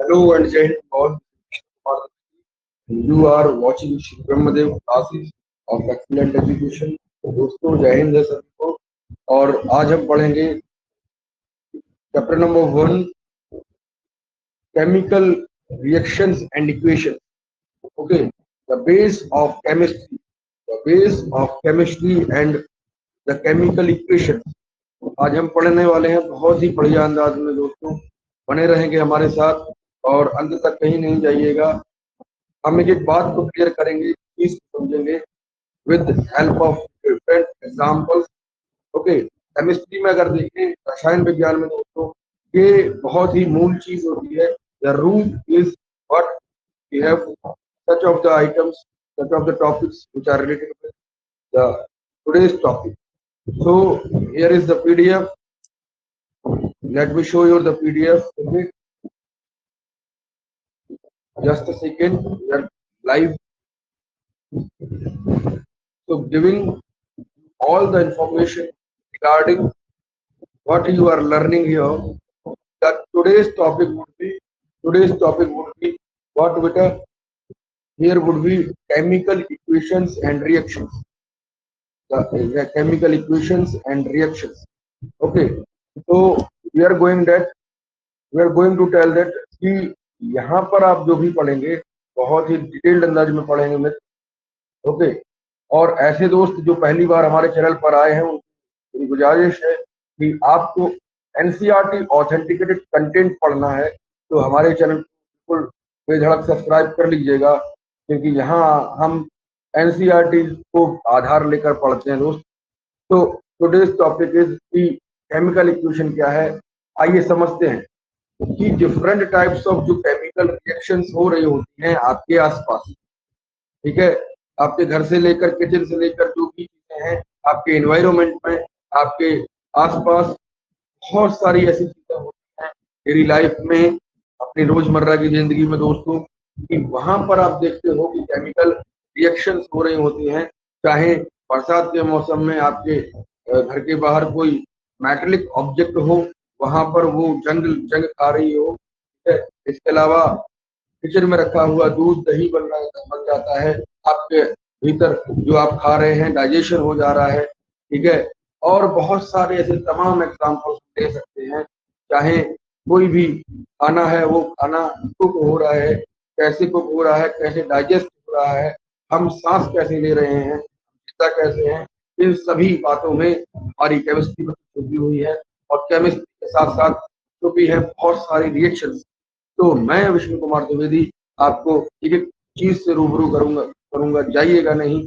Hello and Jai Hind all. You are watching Shri Brahmadev classes of excellent education. तो दोस्तों जय हिंद है सभी को। और आज हम पढ़ेंगे chapter number 1, chemical reactions and equation. Okay, the base of chemistry, the base of chemistry and the chemical equation. आज हम पढ़ने वाले हैं बहुत ही बढ़िया अंदाज में। दोस्तों बने रहेंगे हमारे साथ और अंत तक कहीं नहीं जाइएगा। हम एक एक बात को क्लियर करेंगे, चीज समझेंगे with help of different examples. Okay, chemistry में अगर देखें, रसायन विज्ञान में दोस्तों, ये बहुत ही मूल चीज होती है। The root is what we have such of the items, such of the topics which are related with the today's topic. So here is the PDF. Let me show you the PDF. Okay, just a second. We are live. So giving all the information regarding what you are learning here. That today's topic would be what beta. Here would be chemical equations and reactions. The chemical equations and reactions. Okay, so we are going to tell that कि यहाँ पर आप जो भी पढ़ेंगे बहुत ही detailed अंदाज में पढ़ेंगे मित्र। ओके, और ऐसे दोस्त जो पहली बार हमारे चैनल पर आए हैं उनकी गुजारिश है कि आपको एनसीईआरटी ऑथेंटिकेटेड कंटेंट पढ़ना है तो हमारे चैनल को बेधड़क सब्सक्राइब कर लीजिएगा, क्योंकि यहाँ हम एनसीईआरटी को आधार लेकर पढ़ते हैं दोस्त। तो टुडेज टॉपिक इज कि केमिकल इक्वेशन क्या है। आइए समझते हैं कि डिफरेंट टाइप्स ऑफ जो केमिकल रिएक्शंस हो रही होती हैं आपके आसपास। ठीक है, आपके घर से लेकर किचन से लेकर जो भी चीजें हैं आपके एनवायरनमेंट में, आपके आसपास बहुत सारी ऐसी चीजें होती हैं डेली लाइफ में, अपनी रोजमर्रा की जिंदगी में दोस्तों, कि वहां पर आप देखते हो कि केमिकल रिएक्शंस हो रही होती हैं। चाहे बरसात के मौसम में आपके घर के बाहर कोई मेटेलिक ऑब्जेक्ट हो, वहां पर वो जंग खा रही हो। ठीक है, इसके अलावा किचन में रखा हुआ दूध दही बन जाता है, आपके भीतर जो आप खा रहे हैं डाइजेशन हो जा रहा है। ठीक है, और बहुत सारे ऐसे तमाम एग्जाम्पल्स दे सकते हैं। चाहे कोई भी खाना है, वो खाना कुक हो रहा है, कैसे कुक हो रहा है, कैसे डाइजेस्ट हो रहा है, हम सांस कैसे ले रहे हैं, जीता कैसे हैं, इन सभी बातों में हमारी केमिस्ट्री में छुपी हुई है। और केमिस्ट्री के साथ साथ छुपी है बहुत सारी रिएक्शंस। तो मैं विष्णु कुमार द्विवेदी आपको एक एक चीज से रूबरू करूंगा, जाइएगा नहीं।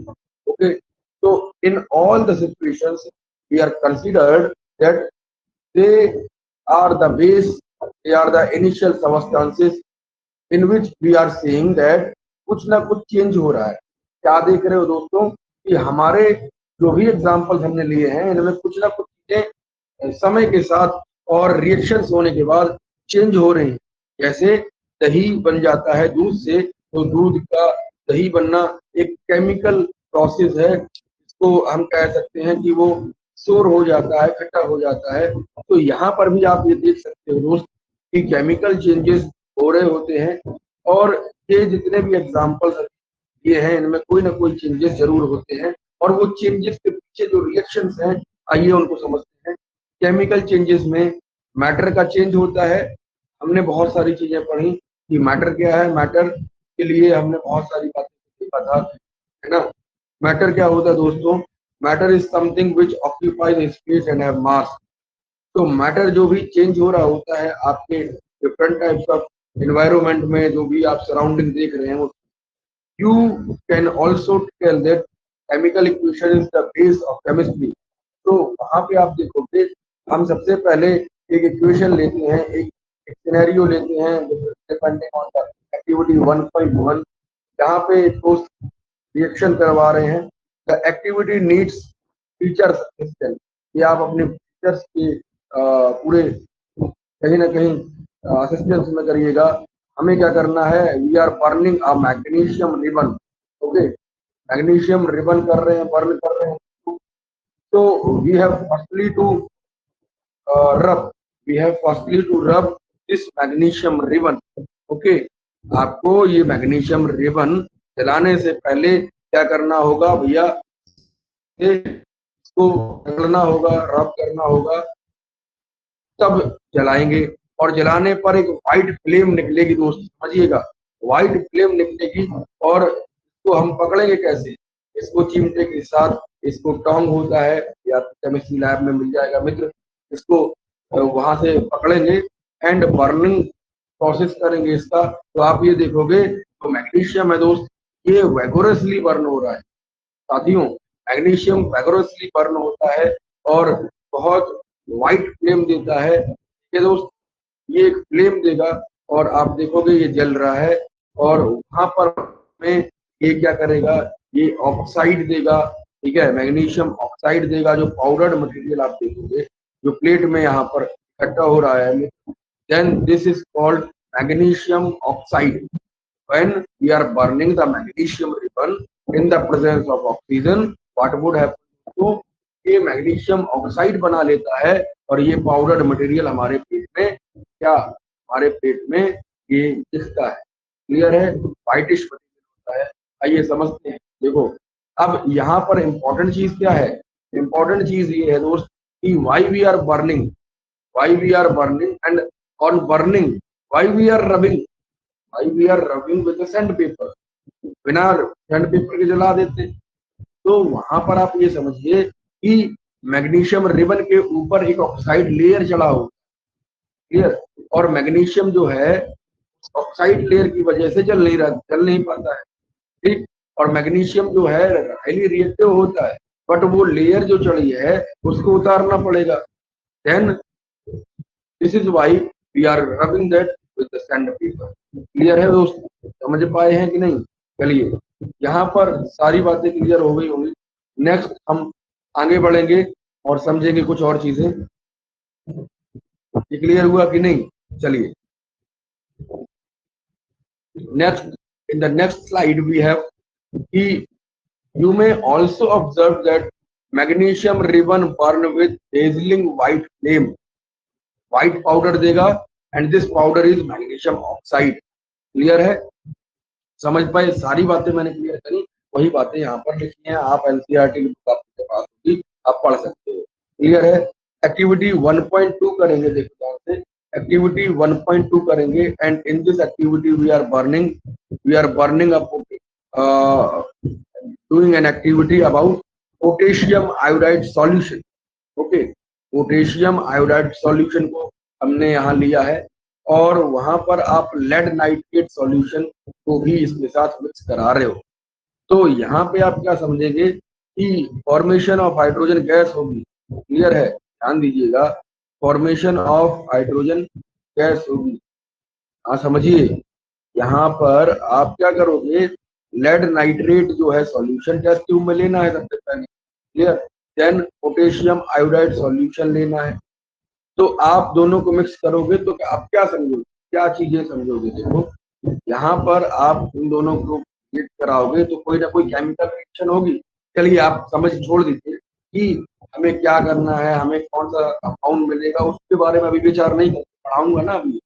ओके, तो in all the situations we are considered that they are the base, they are the initial substances in which we are saying that कुछ ना कुछ चेंज हो रहा है। क्या देख रहे हो दोस्तों कि हमारे जो भी एग्जाम्पल्स हमने लिए हैं इनमें कुछ ना कुछ चीजें समय के साथ और रिएक्शंस होने के बाद चेंज हो रही हैं। जैसे दही बन जाता है दूध से, तो दूध का दही बनना एक केमिकल प्रोसेस है। इसको हम कह सकते हैं कि वो सोर हो जाता है, खट्टा हो जाता है। तो यहाँ पर भी आप ये देख सकते हो दोस्त कि केमिकल चेंजेस हो रहे होते हैं। और ये जितने भी एग्जाम्पल्स ये हैं इनमें कोई ना कोई चेंजेस जरूर होते हैं। और वो चेंजेस के पीछे जो रिएक्शंस हैं, आइए उनको समझते हैं। केमिकल चेंजेस में मैटर का चेंज होता है। हमने बहुत सारी चीजें पढ़ी कि मैटर क्या है। मैटर के लिए हमने बहुत सारी बातें सीखा था, है ना। मैटर क्या होता है दोस्तों? Matter is something which occupies space and have मास। तो मैटर जो भी चेंज हो रहा होता है आपके डिफरेंट टाइप्स ऑफ एनवायरनमेंट में, जो भी आप सराउंडिंग देख रहे हैं, you can also tell that chemical equation is the base of chemistry. तो वहाँ पे आप देखोगे हम सबसे पहले एक इक्वेशन लेते हैं, एक सिनेरियो लेते हैं डिपेंडिंग ऑन द एक्टिविटी 1.1, जहाँ पे दोस्त रिएक्शन करवा रहे हैं। The activity needs teachers assistant, कि आप अपने टीचर्स के पूरे कहीं ना कहीं असिस्टेंस में करिएगा। हमें क्या करना है? We are burning a magnesium ribbon. Okay, magnesium ribbon कर रहे हैं, बर्न कर रहे हैं। तो we have firstly to rub, we have firstly to rub this magnesium ribbon okay, आपको ये मैग्नीशियम रिबन जलाने से पहले क्या करना होगा भैया, इसको रगड़ना होगा, रब करना होगा, तब जलाएंगे। और जलाने पर एक व्हाइट फ्लेम निकलेगी दोस्त, समझिएगा, व्हाइट फ्लेम निकलेगी। और इसको हम पकड़ेंगे कैसे, इसको चिमटे के साथ, इसको टोंग होता है या केमिस्ट्री लैब में मिल जाएगा मित्र, इसको वहां से पकड़ेंगे एंड बर्निंग प्रोसेस करेंगे इसका। तो आप ये देखोगे तो मैग्नीशियम है दोस्त, ये वैगोरसली बर्न हो रहा है साथियों, मैग्नीशियम वैगोरसली बर्न होता है और बहुत व्हाइट फ्लेम देता है। ये दोस्त, ये एक फ्लेम देगा और आप देखोगे ये जल रहा है। और वहां पर में ये क्या करेगा, ये ऑक्साइड देगा, ठीक है, मैग्नीशियम ऑक्साइड देगा, जो पाउडर्ड मटेरियल आप देखोगे जो प्लेट में यहाँ पर इकट्ठा हो रहा है। Then this is called magnesium oxide. when we are burning the magnesium ribbon in the presence of oxygen, what would happen, तो ये मैग्नीशियम ऑक्साइड बना लेता है और ये पाउडर्ड मटेरियल हमारे पेट में क्या, हमारे पेट में ये दिखता है। क्लियर है, व्हाइटिश मटेरियल होता है। आइए समझते हैं। देखो अब यहाँ पर इंपॉर्टेंट चीज क्या है, इंपॉर्टेंट चीज ये है दोस्त कि why we are burning, why we are burning and on burning why we are rubbing, why we are rubbing with the sandpaper, बिना सैंडपेपर के जला देते। तो वहां पर आप ये समझिए कि मैग्नीशियम रिबन के ऊपर एक ऑक्साइड लेयर चढ़ा हो, क्लियर, और मैग्नीशियम जो है ऑक्साइड लेयर की वजह से जल नहीं पाता है, ठीक। और मैग्नीशियम जो है हाईली रिएक्टिव होता है, बट वो लेयर जो चढ़ी है उसको उतारना पड़ेगा। Then this is why we are rubbing that with the sandpaper. Clear है दोस्त, समझ पाए हैं कि नहीं। चलिए यहाँ पर सारी बातें क्लियर हो गई होंगी। नेक्स्ट हम आगे बढ़ेंगे और समझेंगे कुछ और चीजें। ये क्लियर हुआ कि नहीं। चलिए next, in the next slide we have कि you may also observe that magnesium ribbon burn with dazzling white flame, white powder देगा and this powder is magnesium oxide। Clear है, समझ पाए, सारी बातें मैंने क्लियर करी, वही बातें यहाँ पर लिखी हैं। आप एनसीईआरटी की बुक आपके पास होगी, आप पढ़ सकते हो। क्लियर है। एक्टिविटी 1.2 करेंगे, देखो ध्यान से, एक्टिविटी 1.2 करेंगे and in this activity we are burning up doing an activity about potassium iodide solution। Okay, potassium iodide solution को हमने यहाँ लिया है और वहां पर आप लेड नाइट्रेट सॉल्यूशन को भी इसके साथ मिक्स करा रहे हो। तो यहाँ पे आप क्या समझेंगे कि फॉर्मेशन ऑफ हाइड्रोजन गैस होगी। क्लियर है, ध्यान दीजिएगा, फॉर्मेशन ऑफ हाइड्रोजन गैस होगी। हाँ समझिए, यहाँ पर आप क्या करोगे, लेड नाइट्रेट जो है सॉल्यूशन टेस्ट ट्यूब में लेना है सबसे पहले। Clear, then potassium iodide solution लेना है। तो आप दोनों को मिक्स करोगे तो आप क्या समझोगे, क्या चीजें समझोगे। देखो यहाँ पर आप इन दोनों को मिक्स कराओगे तो कोई ना कोई केमिकल रिएक्शन होगी। चलिए आप समझ छोड़ दीजिए कि हमें क्या करना है, हमें कौन सा कंपाउंड मिलेगा उसके बारे में अभी विचार नहीं पढ़ाऊंगा ना अभी।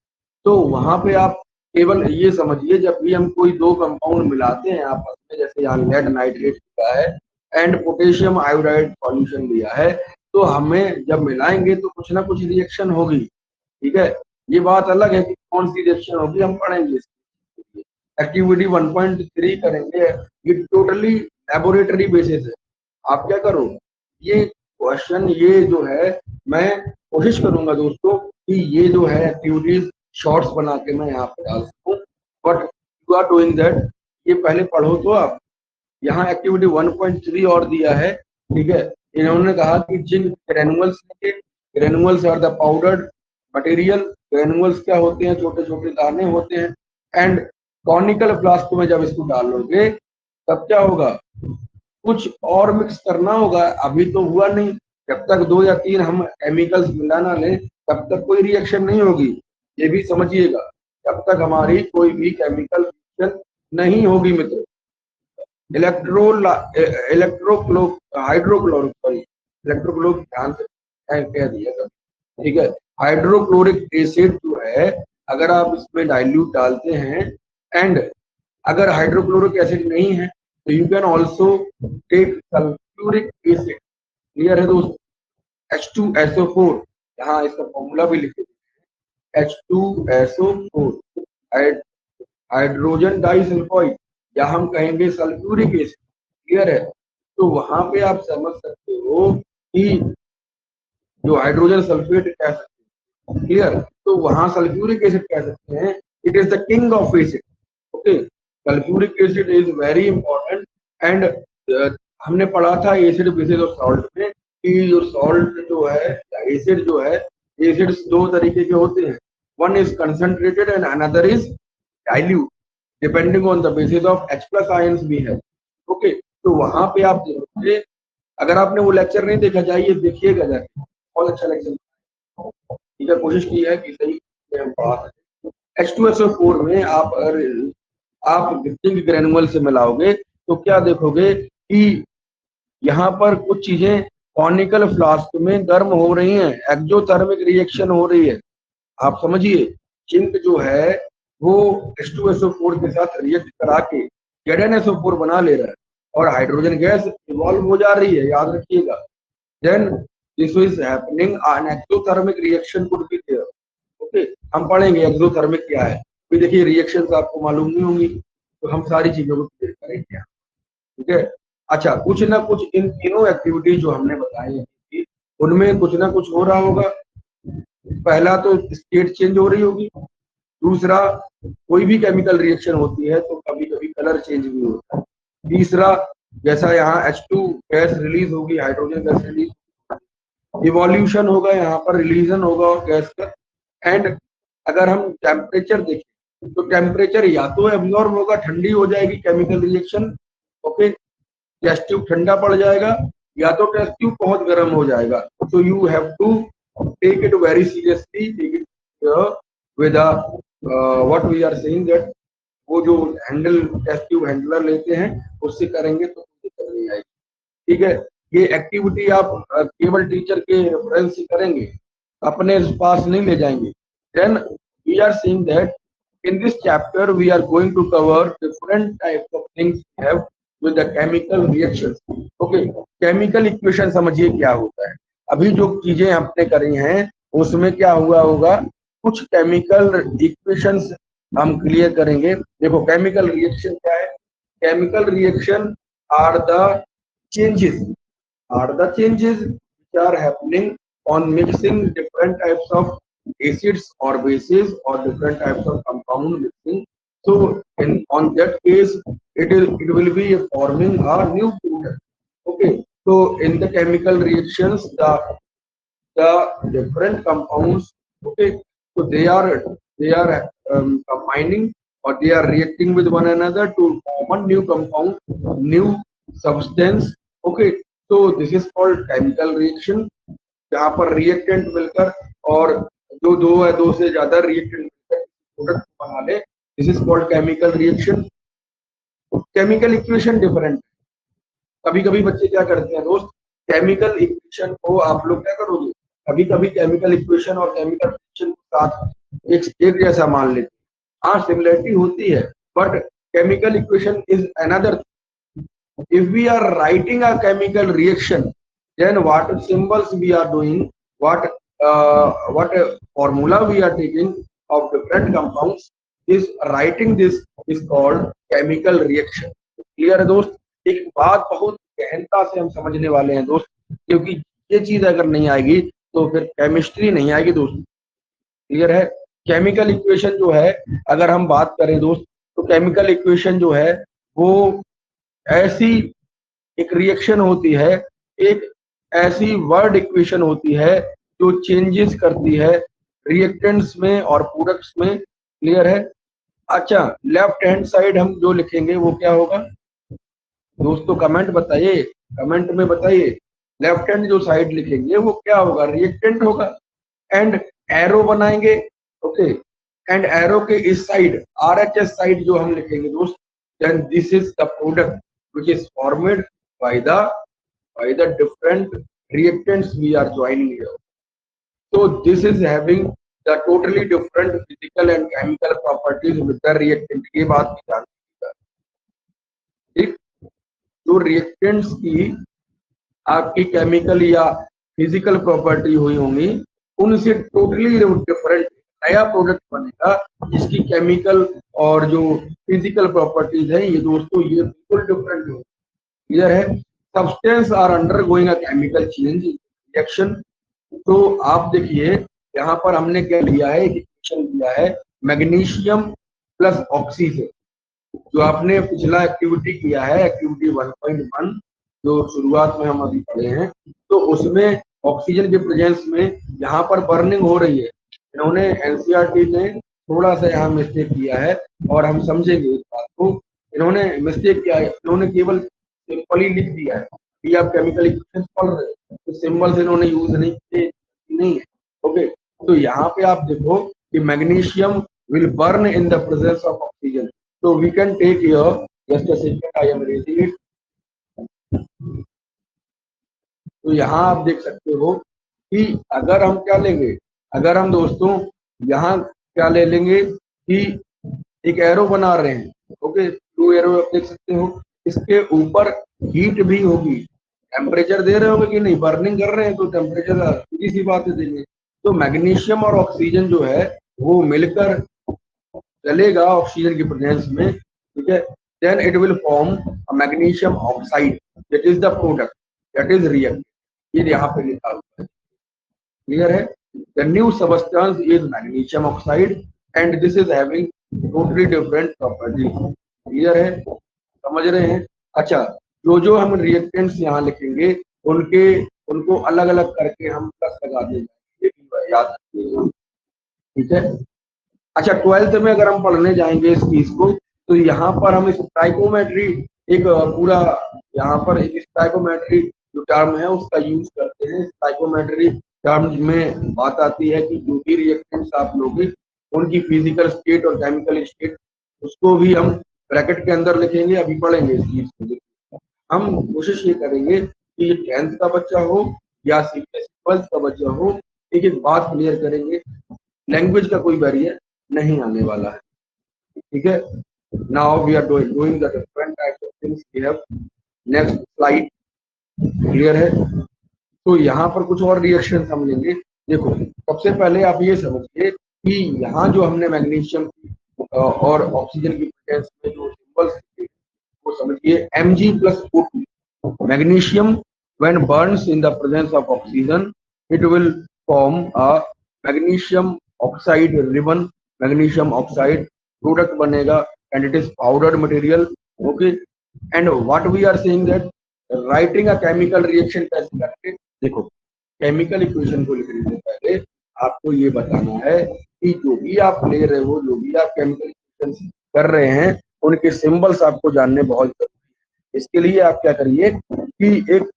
तो वहां पे आप केवल ये समझिए, जब भी हम कोई दो कंपाउंड मिलाते हैं आपस में, जैसे यहाँ लेड नाइट्रेट लिखा है एंड पोटेशियम आयोडाइड सॉल्यूशन लिया है, तो हमें जब मिलाएंगे तो कुछ ना कुछ रिएक्शन होगी। ठीक है, ये बात अलग है कि कौन सी रिएक्शन होगी हम पढ़ेंगे। एक्टिविटी 1.3 करेंगे, ये टोटली लेबोरेटरी बेसिस है। आप क्या करो, ये क्वेश्चन ये जो है मैं कोशिश करूंगा दोस्तों कि ये जो है एक्टिविटीज शॉर्ट्स बना के मैं यहाँ पे डाल सकूं, but you are doing that. ये पहले पढ़ो तो आप, यहाँ एक्टिविटी 1.3 और दिया है। ठीक है, इन्होंने कहा कि जिन granules, granules are the powdered material, granules क्या होते हैं, छोटे छोटे दाने होते हैं। एंड कॉनिकल फ्लास्क में जब इसको डालोगे तब क्या होगा, कुछ और मिक्स करना होगा, अभी तो हुआ नहीं। जब तक 2 या 3 हम केमिकल्स मिला ना लें तब तक कोई रिएक्शन नहीं होगी, ये भी समझिएगा। जब तक हमारी कोई भी केमिकल रिएक्शन नहीं होगी मित्र। हाइड्रोक्लोरिक ध्यान से कह दिया, ठीक है, हाइड्रोक्लोरिक एसिड जो है अगर आप इसमें डाइल्यूट डालते हैं एंड अगर हाइड्रोक्लोरिक एसिड नहीं है तो you can also take sulphuric acid. Clear है दोस्त? H2SO4, यहाँ इसका फॉर्मूला भी लिखे H2SO4 हाइड्रोजन डाइसल्फाइड, या हम कहेंगे सल्फ्यूरिक एसिड। क्लियर है? तो वहां पे आप समझ सकते हो कि जो हाइड्रोजन सल्फेट कह सकते हैं। क्लियर? तो वहां सल्फ्यूरिक एसिड कह सकते हैं, it is the king of acid. Okay, sulphuric acid is very important and हमने पढ़ा था एसिड बेसिस ऑफ सॉल्ट में कि जो सॉल्ट जो है, एसिड जो है, एसिड्स दो तरीके के होते हैं, one is concentrated and another is dilute, depending on the basis of H plus ions भी है। ओके, तो वहां पे आप देखोगे, अगर आपने वो लेक्चर नहीं देखा, जाइए देखिएगा जाके, बहुत अच्छा लेक्चर। ठीक है, कोशिश की है कि सही बात है। H2SO4 में आप अगर आप जिंक ग्रेनुअल से मिलाओगे तो क्या देखोगे कि यहाँ पर कुछ चीजें कॉनिकल फ्लास्क में गर्म हो रही हैं, एक्सोथर्मिक रिएक्शन हो रही है। आप समझिए, जिंक जो है वो H2SO4 के साथ रिएक्ट करा के ZnSO4 बना ले रहा है और हाइड्रोजन गैस इवॉल्व हो जा रही है, याद रखिएगा। Then this is happening, an exothermic reaction could be there. Okay, हम पढ़ेंगे एक्सोथर्मिक क्या है। फिर देखिए रिएक्शंस आपको मालूम नहीं होंगी, तो हम सारी चीजों को क्लियर करेंगे। ठीक है, अच्छा, कुछ ना कुछ इन तीनों एक्टिविटीज जो हमने बताई है उनमें कुछ ना कुछ हो रहा होगा। पहला तो स्टेट चेंज हो रही होगी, दूसरा कोई भी केमिकल रिएक्शन होती है तो कभी कभी कलर चेंज भी होता है, तीसरा जैसा यहाँ H2 गैस रिलीज होगी, हाइड्रोजन गैस रिलीज, इवोल्यूशन होगा, यहाँ पर रिलीजन होगा और गैस का। एंड अगर हम टेम्परेचर देखें तो टेम्परेचर या तो एब्जॉर्ब होगा, ठंडी हो जाएगी chemical reaction, okay, test tube ठंडा पड़ जाएगा, या तो टेस्ट ट्यूब बहुत गर्म हो जाएगा। तो you have to take it very seriously, take it with what we are saying that वो जो हैंडल टेस्ट ट्यूब हैंडलर लेते हैं उससे करेंगे तो कोई दिक्कत नहीं आएगी। ठीक है, ये एक्टिविटी आप केवल टीचर के रेफरेंस से करेंगे, अपने पास नहीं ले जाएंगे। Then we are seeing that in this chapter we are going to cover different types of things we have with the chemical reactions. Okay, chemical equation समझिए क्या होता है। अभी जो चीजें हमने करी हैं उसमें क्या हुआ होगा, कुछ केमिकल इक्वेशंस हम क्लियर करेंगे। देखो केमिकल रिएक्शन क्या है, chemical reaction are the changes which are happening on mixing different types of acids or bases or different types of compound mixing. So on that case it will be forming a new product. Okay, so in the chemical reactions the different compounds, okay, so they are combining or they are reacting with one another to form a new compound, new substance. Okay, so this is called chemical reaction, जहाँ पर reactant मिलकर और जो दो है दो से ज्यादा रिएक्टेंट मिलकर प्रोडक्ट बना ले, this is called chemical reaction. Chemical equation different. कभी कभी बच्चे क्या करते हैं दोस्त, केमिकल इक्वेशन को आप लोग क्या करोगे, कभी कभी केमिकल इक्वेशन और केमिकल रिएक्शन के साथ एक जैसा मान लेते हैं। हाँ, सिमिलरिटी होती है, but chemical equation is another. If we are writing a chemical reaction, then what symbols we are doing, what formula we are taking of different compounds, is writing this is called chemical reaction. Clear है दोस्त? एक बात बहुत गहनता से हम समझने वाले हैं दोस्त, क्योंकि ये चीज अगर नहीं आएगी तो फिर केमिस्ट्री नहीं आएगी दोस्त। क्लियर है? केमिकल इक्वेशन जो है, अगर हम बात करें दोस्त, तो केमिकल इक्वेशन जो है वो ऐसी एक रिएक्शन होती है, एक ऐसी वर्ड इक्वेशन होती है जो चेंजेस करती है रिएक्टेंट्स में और प्रोडक्ट्स में। क्लियर है? अच्छा, लेफ्ट हैंड साइड हम जो लिखेंगे वो क्या होगा दोस्तों, कमेंट बताइए, कमेंट में बताइए। लेफ्ट हैंड जो साइड लिखेंगे वो क्या होगा, रिएक्टेंट होगा। एंड एरो बनाएंगे, ओके, एंड एरो के इस साइड RHS साइड जो हम लिखेंगे दोस्त, then this is the product which is formed by the different reactants we are joining here. So this is having the totally different physical and chemical properties with the reactant, ये बात भी ध्यान रखिएगा। ठीक, जो रिएक्टेंट्स की आपकी chemical या फिजिकल प्रॉपर्टी हुई होंगी, उनसे टोटली डिफरेंट नया प्रोडक्ट बनेगा जिसकी केमिकल और जो फिजिकल प्रॉपर्टीज है ये दोस्तों ये बिल्कुल डिफरेंट होगी। क्लियर है? Substance are undergoing a chemical change reaction. तो आप देखिए यहाँ पर हमने क्या लिया है, एक इक्वेशन लिया है मैग्नीशियम प्लस ऑक्सीजन। जो आपने पिछला एक्टिविटी किया है एक्टिविटी 1.1 जो शुरुआत में हम अभी पढ़े हैं, तो उसमें ऑक्सीजन के प्रेजेंस में यहाँ पर बर्निंग हो रही है। इन्होंने एनसीईआरटी ने थोड़ा सा यहाँ मिस्टेक किया है और हम समझेंगे इस बात को। इन्होंने मिस्टेक किया है, इन्होंने केवल सिंपल ही लिख दिया है कि आप केमिकल इक्वेशन पढ़ रहे हैं, तो सिंबल्स इन्होंने यूज नहीं किए, नहीं है। ओके, तो यहाँ पे आप देखो कि magnesium will burn in the presence of oxygen. So we can take here, just a second, I am raising it. तो यहाँ आप देख सकते हो कि अगर हम क्या लेंगे, अगर हम दोस्तों यहाँ क्या ले लेंगे कि एक एरो बना रहे हैं, ओके, 2 एरो आप देख सकते हो, इसके ऊपर हीट भी होगी, टेम्परेचर दे रहे होंगे कि नहीं, बर्निंग कर रहे हैं तो टेम्परेचर सीधी सी बात है देंगे। तो मैग्नीशियम और ऑक्सीजन जो है वो मिलकर चलेगा ऑक्सीजन की प्रेजेंस में, ठीक है। Then it will form a magnesium oxide, that is the product, that is react, ये यहाँ पे लिखा हुआ है। क्लियर है? The new substance is magnesium oxide and this is having totally different property. Clear है? समझ रहे हैं? अच्छा, जो जो हम रिएक्टेंट्स यहाँ लिखेंगे उनके उनको अलग अलग करके हम प्लस लगा देंगे, याद रखिएगा, ठीक है। अच्छा, 12th में अगर हम पढ़ने जाएंगे इस चीज को, तो यहाँ पर हम स्टाइकोमेट्री एक पूरा यहाँ पर एक स्टाइकोमेट्री जो टर्म है उसका यूज करते हैं। स्टाइकोमेट्री टर्म में बात आती है कि जो भी रिएक्टेंट्स आप लोगे उनकी फिजिकल स्टेट और केमिकल स्टेट, उसको भी हम ब्रैकेट के अंदर लिखेंगे, अभी पढ़ेंगे इस चीज को। हम कोशिश ये करेंगे कि ये 10th का बच्चा हो या 12th का बच्चा हो, एक बात क्लियर करेंगे, लैंग्वेज का कोई बैरियर नहीं आने वाला है, ठीक है। Now we are doing the different types of things we have. Next slide, clear है? तो यहाँ पर कुछ और रिएक्शन हम लेंगे। देखो, सबसे पहले आप ये समझिए कि यहाँ जो हमने मैग्नीशियम और ऑक्सीजन की प्रेजेंस में जो सिंबल्स वो समझिए Mg+O2। Magnesium when burns in the presence of oxygen it will form a magnesium oxide ribbon, magnesium oxide product बनेगा and it is powdered material, okay। and what we are saying that writing a chemical reaction कैसे करते हैं, देखो chemical equation को लिखने से पहले आपको ये बताना है कि जो भी आप ले रहे हो, जो भी आप केमिकल इक्वेशन कर रहे हैं, उनके सिंबल्स आपको जानने बहुत जरूरी है। इसके लिए आप क्या करिए कि एक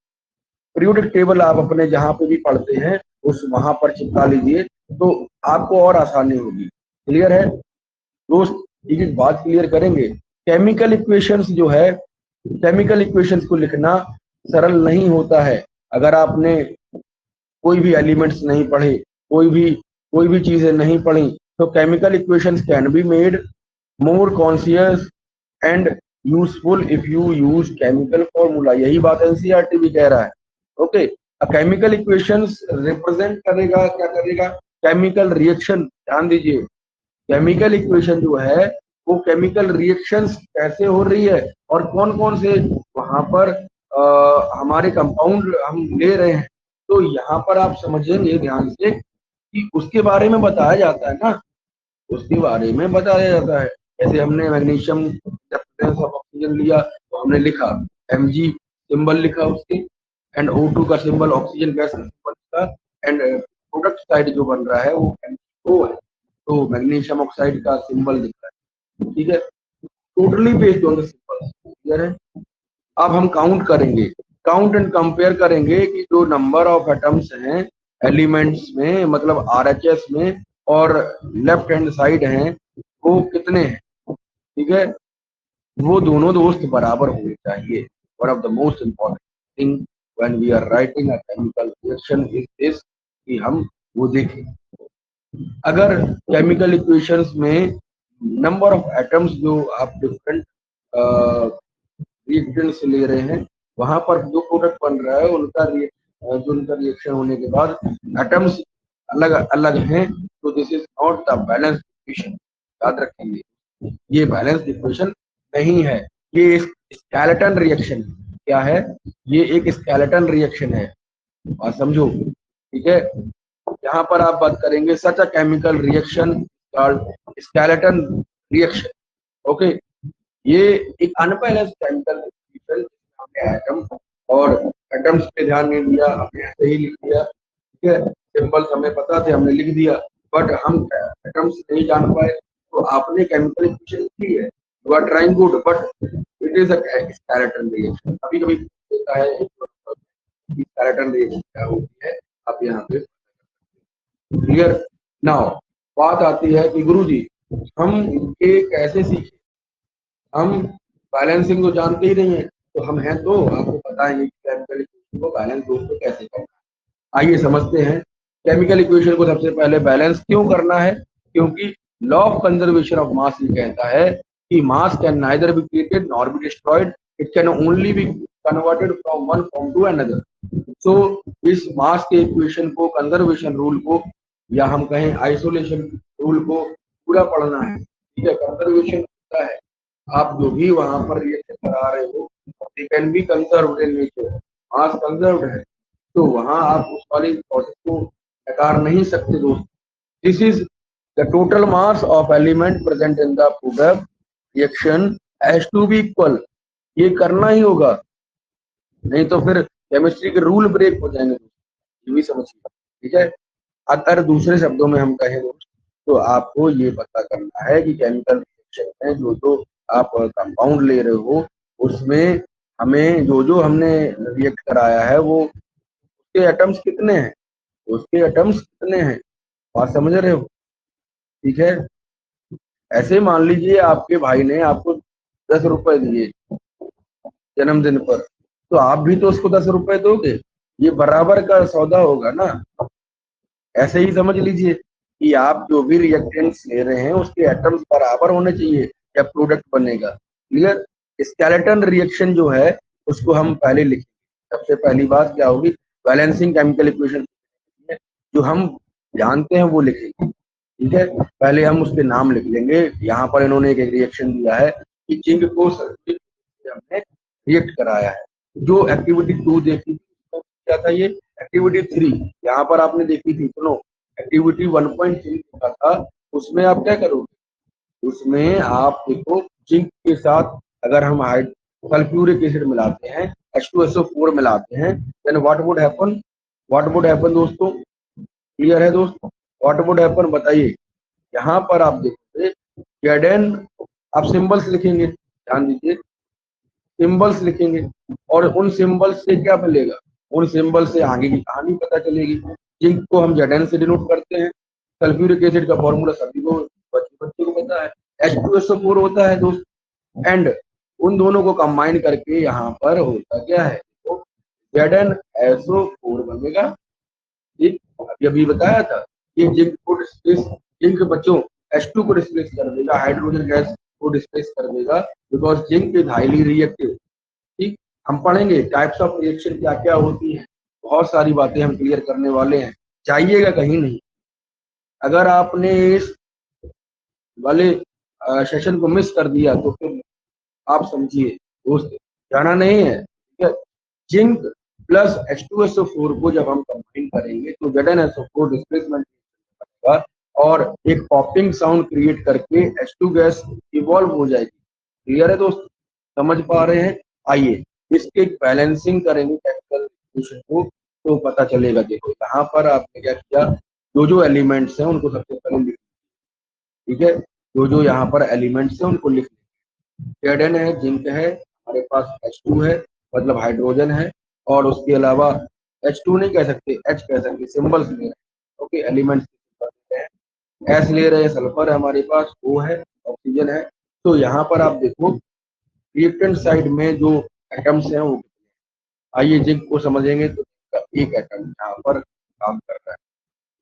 पीरियोडिक टेबल आप अपने जहां पे भी पढ़ते हैं उस वहां पर चिपका लीजिए, तो आपको और आसानी होगी। क्लियर है दोस्त? एक बात क्लियर करेंगे, केमिकल इक्वेशंस जो है, केमिकल इक्वेशंस को लिखना सरल नहीं होता है। अगर आपने कोई भी एलिमेंट्स नहीं पढ़े, कोई भी चीजें नहीं पढ़ी, तो chemical equations can be made more conscious and useful if you use chemical formula. यही बात एनसीईआरटी भी कह रहा है, ओके। केमिकल इक्वेशंस रिप्रेजेंट करेगा, क्या करेगा, केमिकल रिएक्शन। ध्यान दीजिए, केमिकल इक्वेशन जो है वो केमिकल रिएक्शंस कैसे हो रही है और कौन कौन से वहां पर हमारे कंपाउंड हम ले रहे हैं, तो यहाँ पर आप समझेंगे ध्यान से कि उसके बारे में बताया जाता है ना, उसके बारे में बताया जाता है। जैसे हमने मैग्नीशियम ऑक्सीजन लिया तो हमने लिखा Mg सिंबल लिखा उसके, एंड O2 का सिंबल, ऑक्सीजन गैस का सिंबल लिखा, एंड प्रोडक्ट साइड जो बन रहा है वो MgO है, तो मैग्नीशियम ऑक्साइड का सिंबल दिख रहा है, ठीक है। Totally based on the symbol, clear है? अब हम काउंट करेंगे, काउंट एंड कंपेयर करेंगे कि जो नंबर ऑफ एटम्स हैं एलिमेंट्स में, मतलब RHS में, और लेफ्ट हैंड साइड हैं वो कितने हैं, ठीक है। वो दोनों दोस्त बराबर होने चाहिए। One of the most important thing when we are writing a chemical reaction is this, कि हम वो देखें, अगर केमिकल इक्वेशंस में नंबर ऑफ एटम्स जो आप डिफरेंट रिएक्टेंट्स ले रहे हैं, वहां पर जो प्रोडक्ट बन रहा है जो उनका रिएक्शन होने के बाद एटम्स अलग अलग हैं, तो this is not the balance equation. याद रखेंगे, ये बैलेंस इक्वेशन नहीं है, ये एक स्केलेटन रिएक्शन है। क्या है? ये एक स्केलेटन रिएक्शन है, और समझो, ठीक है। यहाँ पर आप बात करेंगे such a chemical reaction called skeleton reaction. Okay, ये एक अनबैलेंस केमिकल रिएक्शन, हमने एटम और एटम्स पे ध्यान नहीं दिया, हमने ऐसे ही लिख दिया, ठीक है। सिंबल्स हमें पता थे, हमने लिख दिया, बट हम एटम्स नहीं जान पाए, तो आपने केमिकल इक्वेशन लिखी है, you are trying good, but it is a skeleton reaction. कभी कभी होता है स्केलेटन रिएक्शन क्या होती है, आप यहाँ पे क्लियर। नाउ बात आती है कि गुरुजी हम ये कैसे सीखे, हम बैलेंसिंग तो जानते ही नहीं है, तो हम हैं तो आपको पता है कि केमिकल इक्वेशन को बैलेंस दोस्तों कैसे करना है। आइए समझते हैं केमिकल इक्वेशन को। सबसे पहले बैलेंस क्यों करना है? क्योंकि law of conservation of mass ये कहता है कि mass can neither be created nor be destroyed, it can only be converted from one form to another. So इस मास के इक्वेशन को, कंजर्वेशन रूल को, या हम कहें आइसोलेशन रूल को पूरा पढ़ना है, ठीक है। कंजर्वेशन होता है आप जो भी वहां पर रिएक्शन करा रहे हो, they can be conserved in nature, mass conserved है, तो वहां आप उस वाली प्रोसेस को नकार नहीं सकते दोस्त। This is the total mass of element present in the product reaction has to be equal. ये करना ही होगा, नहीं तो फिर केमिस्ट्री के रूल ब्रेक हो जाएंगे, ये भी समझिए, ठीक है। अगर दूसरे शब्दों में हम कहें दोस्त, तो आपको ये पता करना है कि केमिकल रिएक्शन में जो जो आप कंपाउंड ले रहे हो, उसमें हमें जो जो हमने रिएक्ट कराया है, वो उसके एटम्स कितने हैं, उसके एटम्स कितने हैं, बात समझ रहे हो, ठीक है। ऐसे मान लीजिए आपके भाई ने आपको 10 रुपए दिए जन्मदिन पर, तो आप भी तो उसको 10 रुपए दोगे, ये बराबर का सौदा होगा ना। ऐसे ही समझ लीजिए कि आप जो भी रिएक्टेंट्स ले रहे हैं, उसके एटम्स बराबर होने चाहिए, या प्रोडक्ट बनेगा। क्लियर? स्केलेटन रिएक्शन जो है उसको हम पहले लिखेंगे। सबसे पहली बात क्या होगी, बैलेंसिंग केमिकल इक्वेशन जो हम जानते हैं वो लिखेंगे, ठीक है। पहले हम उसके नाम लिख लेंगे। यहाँ पर इन्होंने एक रिएक्शन दिया है कि जिंक को सल्फेट से हमने रिएक्ट कराया है। जो एक्टिविटी 2 देखी थी, उसमें क्या था, ये एक्टिविटी 3 यहाँ पर आपने देखी थी, सुनो। एक्टिविटी 1.3 लिखा था, उसमें आप क्या करोगे, उसमें आप देखो जिंक के साथ अगर हम सल्फ्यूरिक एसिड मिलाते हैं, H2SO4 मिलाते हैं, देन व्हाट वुड हैपन दोस्तों? क्लियर है दोस्तों? व्हाट वुड हैपन बताइए। यहाँ पर आप देखोगे Zn, आप सिंबल्स लिखेंगे, ध्यान दीजिए, सिंबल्स लिखेंगे, और उन सिंबल्स से क्या मिलेगा, उन सिंबल से आगे की कहानी पता चलेगी। जिंक को हम Zn से डिनोट करते हैं, सल्फ्यूरिक एसिड का फॉर्मूला सभी को, बच्चे को पता है, H2SO4 होता है दोस्त। एंड उन दोनों को कंबाइन करके यहाँ पर होता क्या है, तो ZnSO4 बनेगा। ठीक, अभी अभी बताया था, ये जिंक बच्चों H2 को डिस्प्लेस कर देगा, हाइड्रोजन गैस को डिस्प्लेस कर देगा, because zinc is highly reactive. ठीक, हम पढ़ेंगे टाइप्स ऑफ रिएक्शन क्या क्या होती हैं, बहुत सारी बातें हम क्लियर करने वाले हैं, जाइएगा कहीं नहीं। अगर आपने इस वाले सेशन को मिस कर दिया तो फिर आप समझिए दोस्त, जाना नहीं है, ठीक है। जिंक प्लस H2SO4 को जब हम कंबाइन करेंगे तो ZnSO4 डिस्प्लेसमेंट बनेगा, और एक पॉपिंग साउंड क्रिएट करके H2 गैस इवॉल्व हो जाएगी। क्लियर है दोस्त? समझ पा रहे हैं? आइए इसके बैलेंसिंग करेंगे केमिकल इक्वेशन को, तो पता चलेगा। देखो यहाँ पर आपने क्या किया, जो जो एलिमेंट्स हैं उनको सबसे पहले लिख, ठीक है, जो जो यहाँ पर एलिमेंट्स हैं उनको लिख। Zn है, जिंक है, हमारे पास H2 है, मतलब हाइड्रोजन है, और उसके अलावा H2 नहीं कह सकते, H कह सकते, सिंबल्स ले रहे हैं, ओके, एलिमेंट्स ले रहे हैं, S ले रहे हैं, सल्फर है हमारे पास, O है, ऑक्सीजन है। तो यहाँ पर आप देखो रिएक्टेंट साइड में जो एटम्स हैं वो, आइए जिंक को समझेंगे, तो एक एटम यहाँ पर काम कर रहा है,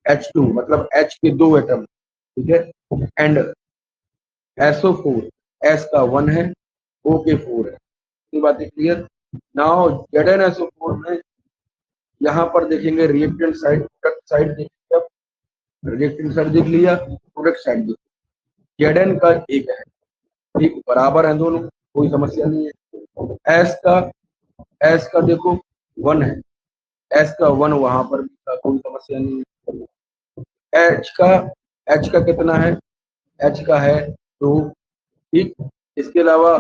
H2 मतलब H के 2 एटम, ठीक है, एंड SO4 S का 1 है, O के 4 है। ये बातें क्लियर। नाउ ZnSO4 में यहाँ पर देखेंगे रिएक्टेंट साइड, प्रोडक्ट साइड देखेंगे, रिएक्टेंट साइड देख लिया, प्रोडक्ट साइड देख, Zn का एक है, ठीक, बराबर है दोनों, कोई समस्या नहीं है। एस का देखो 1 है, एस का 1 वहां पर भी था, कोई समस्या नहीं है। एच का कितना है, एच का है 2, ठीक। इसके अलावा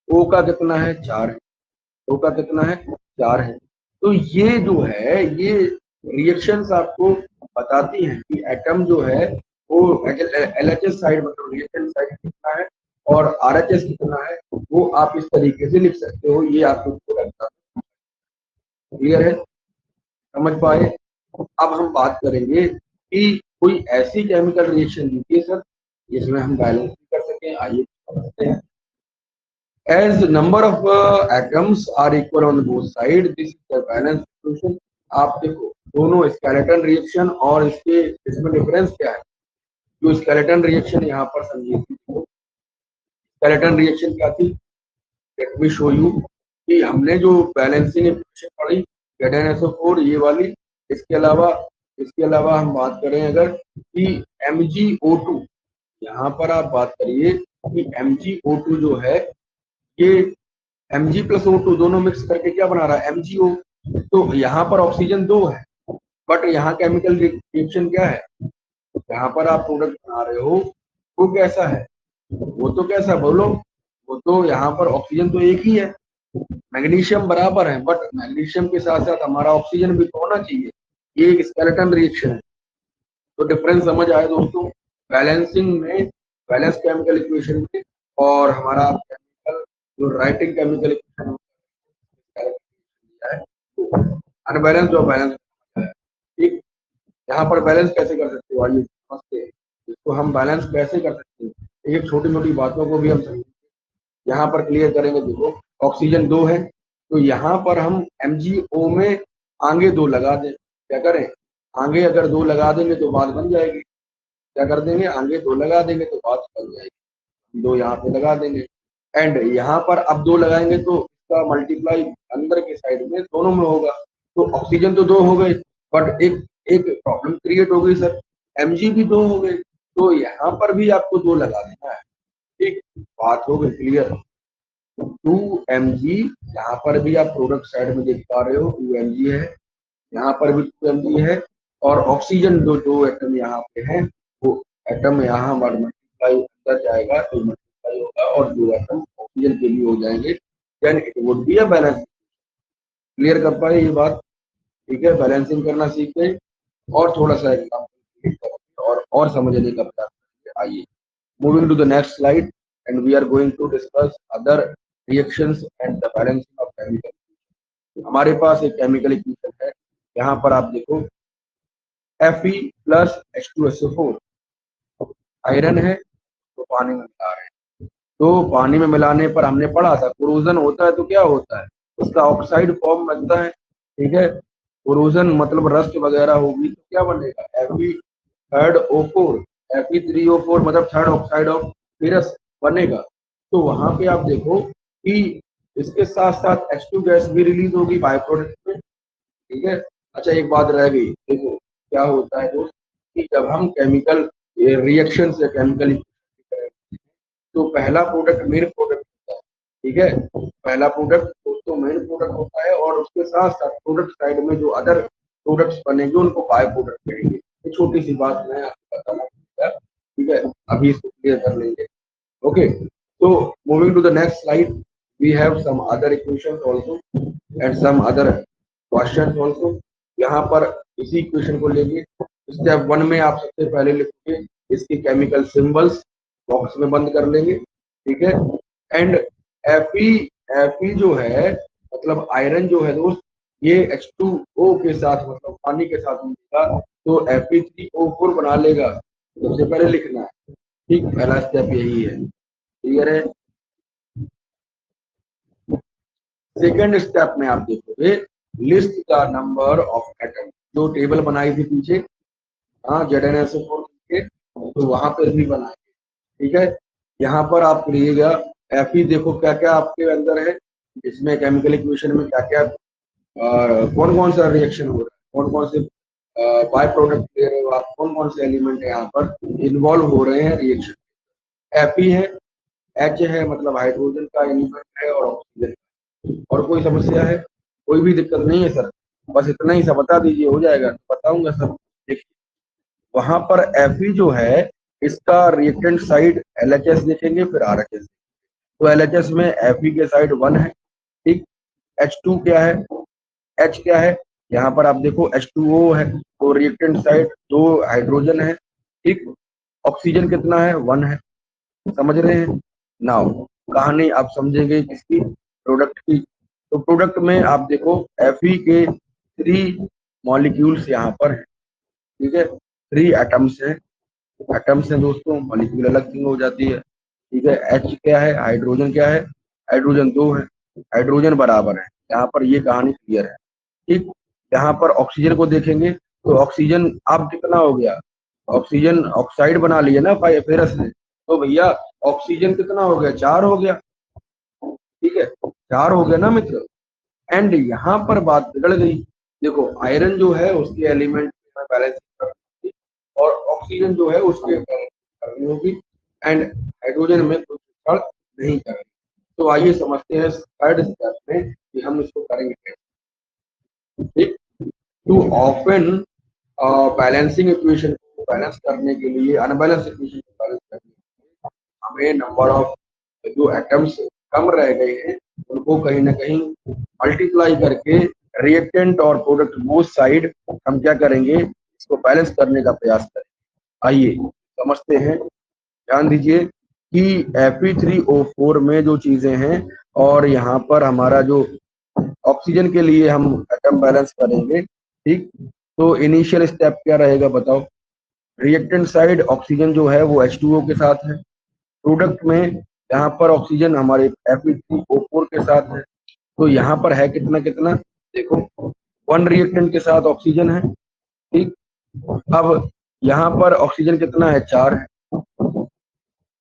ओ का कितना है, 4 है, ओ का कितना है, 4 है। तो ये जो है ये रिएक्शंस आपको बताती हैं कि एटम जो है वो LHS साइड मतलब रिएक्टेंट साइड कितना है और RHS कितना है, वो आप इस तरीके से लिख सकते हो, ये आपको लगता है क्लियर है, समझ पाए। अब हम बात करेंगे कि कोई ऐसी केमिकल रिएक्शन दीजिए सर जिसमें हम बैलेंस कर सकें, आइए समझते हैं। As the number of atoms are equal on both sides, this is the balance equation। आप देखो दोनों स्केलेटन रिएक्शन और इसके इसमें डिफरेंस क्या है। जो स्केलेटन रिएक्शन यहाँ पर समझिए, स्केलेटन रिएक्शन क्या थी, लेट मी शो यू कि हमने जो बैलेंसिंग इक्वेशन पढ़ी ZnSO4 ये वाली, इसके अलावा हम बात करें अगर कि MgO2, यहाँ पर आप बात करिए कि MgO2 जो है ये Mg प्लस O2 दोनों मिक्स करके क्या बना रहा है, MgO। तो यहाँ पर ऑक्सीजन 2 है, बट यहाँ केमिकल रिएक्शन क्या है, यहाँ पर आप प्रोडक्ट बना रहे हो वो कैसा है, वो तो कैसा बोलो, वो तो यहाँ पर ऑक्सीजन तो एक ही है, मैग्नीशियम बराबर है, बट मैग्नीशियम के साथ साथ हमारा ऑक्सीजन भी तो होना चाहिए, ये एक स्केलेटन रिएक्शन है। तो डिफरेंस समझ आए दोस्तों, बैलेंसिंग में, बैलेंस केमिकल इक्वेशन में और हमारा केमिकल जो राइटिंग केमिकल इक्वेशन है अनबैलेंस और बैलेंस है, ठीक। यहाँ पर बैलेंस कैसे कर सकते हो, आइए समझते हैं इसको, हम बैलेंस कैसे कर सकते हैं, एक छोटी छोटी बातों को भी हम समझेंगे, यहाँ पर क्लियर करेंगे। देखो ऑक्सीजन 2 है, तो यहाँ पर हम MgO में आगे 2 लगा दें, क्या करें, आगे अगर 2 लगा देंगे तो बात बन जाएगी, क्या कर देंगे, आगे 2 लगा देंगे तो बात बन जाएगी, 2 यहाँ पे लगा देंगे, एंड यहाँ पर अब 2 लगाएंगे तो इसका मल्टीप्लाई अंदर के साइड में दोनों में होगा, तो ऑक्सीजन तो 2 हो गए, बट एक एक प्रॉब्लम क्रिएट हो गई सर, Mg भी 2 हो गए, तो यहाँ पर भी आपको 2 लगा देना है, ठीक, बात हो गई क्लियर। 2 Mg, यहाँ पर भी आप प्रोडक्ट साइड में देख पा रहे हो 2 Mg है, यहाँ पर भी 2 Mg है, और ऑक्सीजन दो एटम यहाँ पे हैं, वो एटम यहाँ मल्टीप्लाई अंदर जाएगा तो मल्टीप्लाई होगा और 2 एटम ऑक्सीजन के लिए हो जाएंगे, then it would be a balance. Clear कर पाए ये बात, ठीक है, बैलेंसिंग करना सीख गए, और थोड़ा सा एग्जाम्पल और समझने का प्रयास करेंगे। आइए moving to the next slide and we are going to discuss other reactions and the balancing of chemical. हमारे पास एक केमिकल इक्वेशन है, यहाँ पर आप देखो Fe प्लस H2SO4 आयरन है, तो पानी में मिला रहे हैं, तो पानी में मिलाने पर हमने पढ़ा था कोरोजन होता है तो क्या होता है, उसका ऑक्साइड फॉर्म बनता है, ठीक है, कोरोजन मतलब रस्ट वगैरह होगी तो क्या बनेगा, Fe3O4, Fe3O4 मतलब थर्ड ऑक्साइड ऑफ फेरस बनेगा। तो वहां पे आप देखो कि इसके साथ साथ H2 गैस भी रिलीज होगी बाय प्रोडक्ट में, ठीक है। अच्छा एक बात रह गई, देखो क्या होता है दोस्त कि जब हम केमिकल रिएक्शन से केमिकल तो पहला प्रोडक्ट मेन प्रोडक्ट होता है, ठीक है, पहला प्रोडक्ट तो मेन प्रोडक्ट होता है, और उसके साथ साथ प्रोडक्ट साइड में जो अदर प्रोडक्ट्स बनेंगे उनको बाय प्रोडक्ट कहेंगे। ये छोटी सी बात मैं आपको बताना चाहूंगा, ठीक है, अभी इसको क्लियर कर लेंगे। ओके, तो moving to the next slide, we have some other equations also and some other questions also. यहाँ पर इसी इक्वेशन को लेंगे, स्टेप 1 में आप सबसे पहले लिखोगे इसके केमिकल सिंबल्स, बॉक्स में बंद कर लेंगे, ठीक है, एंड Fe जो है मतलब आयरन जो है दोस्त, ये H2O के साथ मतलब पानी के साथ मिलेगा तो Fe3O4 बना लेगा, सबसे पहले लिखना है, ठीक, पहला स्टेप यही है, क्लियर है। सेकेंड स्टेप में आप देखोगे list the number of atom, जो टेबल बनाई थी पीछे हाँ ZnSO4 के, तो वहां पर भी बनाएंगे। ठीक है, यहाँ पर आप लीजिएगा Fe, देखो क्या क्या आपके अंदर है, इसमें केमिकल इक्वेशन में क्या क्या कौन कौन सा रिएक्शन हो रहा है, कौन कौन से बाय प्रोडक्ट ले रहे हो आप, कौन कौन से एलिमेंट है यहाँ पर इन्वॉल्व हो रहे हैं रिएक्शन। Fe है, H है मतलब हाइड्रोजन का एलिमेंट है, और ऑक्सीजन। और कोई समस्या है? कोई भी दिक्कत नहीं है सर, बस इतना ही सा बता दीजिए, हो जाएगा। बताऊंगा सर। देखिए वहां पर Fe जो है, इसका रिएक्टेंट साइड LHS देखेंगे, फिर RHS। तो LHS में Fe के साइड 1 है, ठीक। H2 क्या है, H क्या है, यहाँ पर आप देखो H2O है, तो रिएक्टेंट साइड 2 हाइड्रोजन है, ठीक। ऑक्सीजन कितना है, 1 है। समझ रहे हैं? नाउ कहानी आप समझेंगे किसकी, प्रोडक्ट की। तो प्रोडक्ट में आप देखो Fe के 3 मॉलिक्यूल्स यहाँ पर है, ठीक है, 3 एटम्स है। एटम्स है दोस्तों, मॉलिक्यूल अलग थिंग हो जाती है। ठीक है, H क्या है, हाइड्रोजन क्या है, हाइड्रोजन 2 है, हाइड्रोजन बराबर है। यहाँ पर ये कहानी क्लियर है, ठीक। यहाँ पर ऑक्सीजन को देखेंगे, तो ऑक्सीजन अब कितना हो गया, ऑक्सीजन ऑक्साइड बना लिया ना फेरस ने, तो भैया ऑक्सीजन कितना हो गया, 4 हो गया। ठीक है, 4 हो गया ना मित्र। एंड यहाँ पर बात बिगड़ गई। देखो आयरन जो है उसके एलिमेंट में बैलेंस करनी, और ऑक्सीजन जो है उसके बैलेंस करनी होगी, एंड हाइड्रोजन में कुछ छेड़छाड़ नहीं करनी। तो आइए समझते हैं थर्ड स्टेप में कि हम इसको करेंगे कैसे। ठीक, टू ऑफन बैलेंसिंग इक्वेशन को बैलेंस करने के लिए, अनबैलेंस इक्वेशन को बैलेंस करने के लिए हमें नंबर ऑफ जो एटम्स कम रह गए हैं उनको कहीं ना कहीं मल्टीप्लाई करके रिएक्टेंट और प्रोडक्ट बोथ साइड हम क्या करेंगे, इसको बैलेंस करने का प्रयास करेंगे। आइए समझते हैं। ध्यान दीजिए कि Fe3O4 में जो चीजें हैं, और यहाँ पर हमारा जो ऑक्सीजन के लिए हम एटम बैलेंस करेंगे, ठीक। तो इनिशियल स्टेप क्या रहेगा बताओ। रिएक्टेंट साइड ऑक्सीजन जो है वो H2O के साथ है, प्रोडक्ट में यहाँ पर ऑक्सीजन हमारे Fe3O4 के साथ है। तो यहाँ पर है कितना कितना, देखो 1 रिएक्टेंट के साथ ऑक्सीजन है, ठीक। अब यहाँ पर ऑक्सीजन कितना है, 4 है।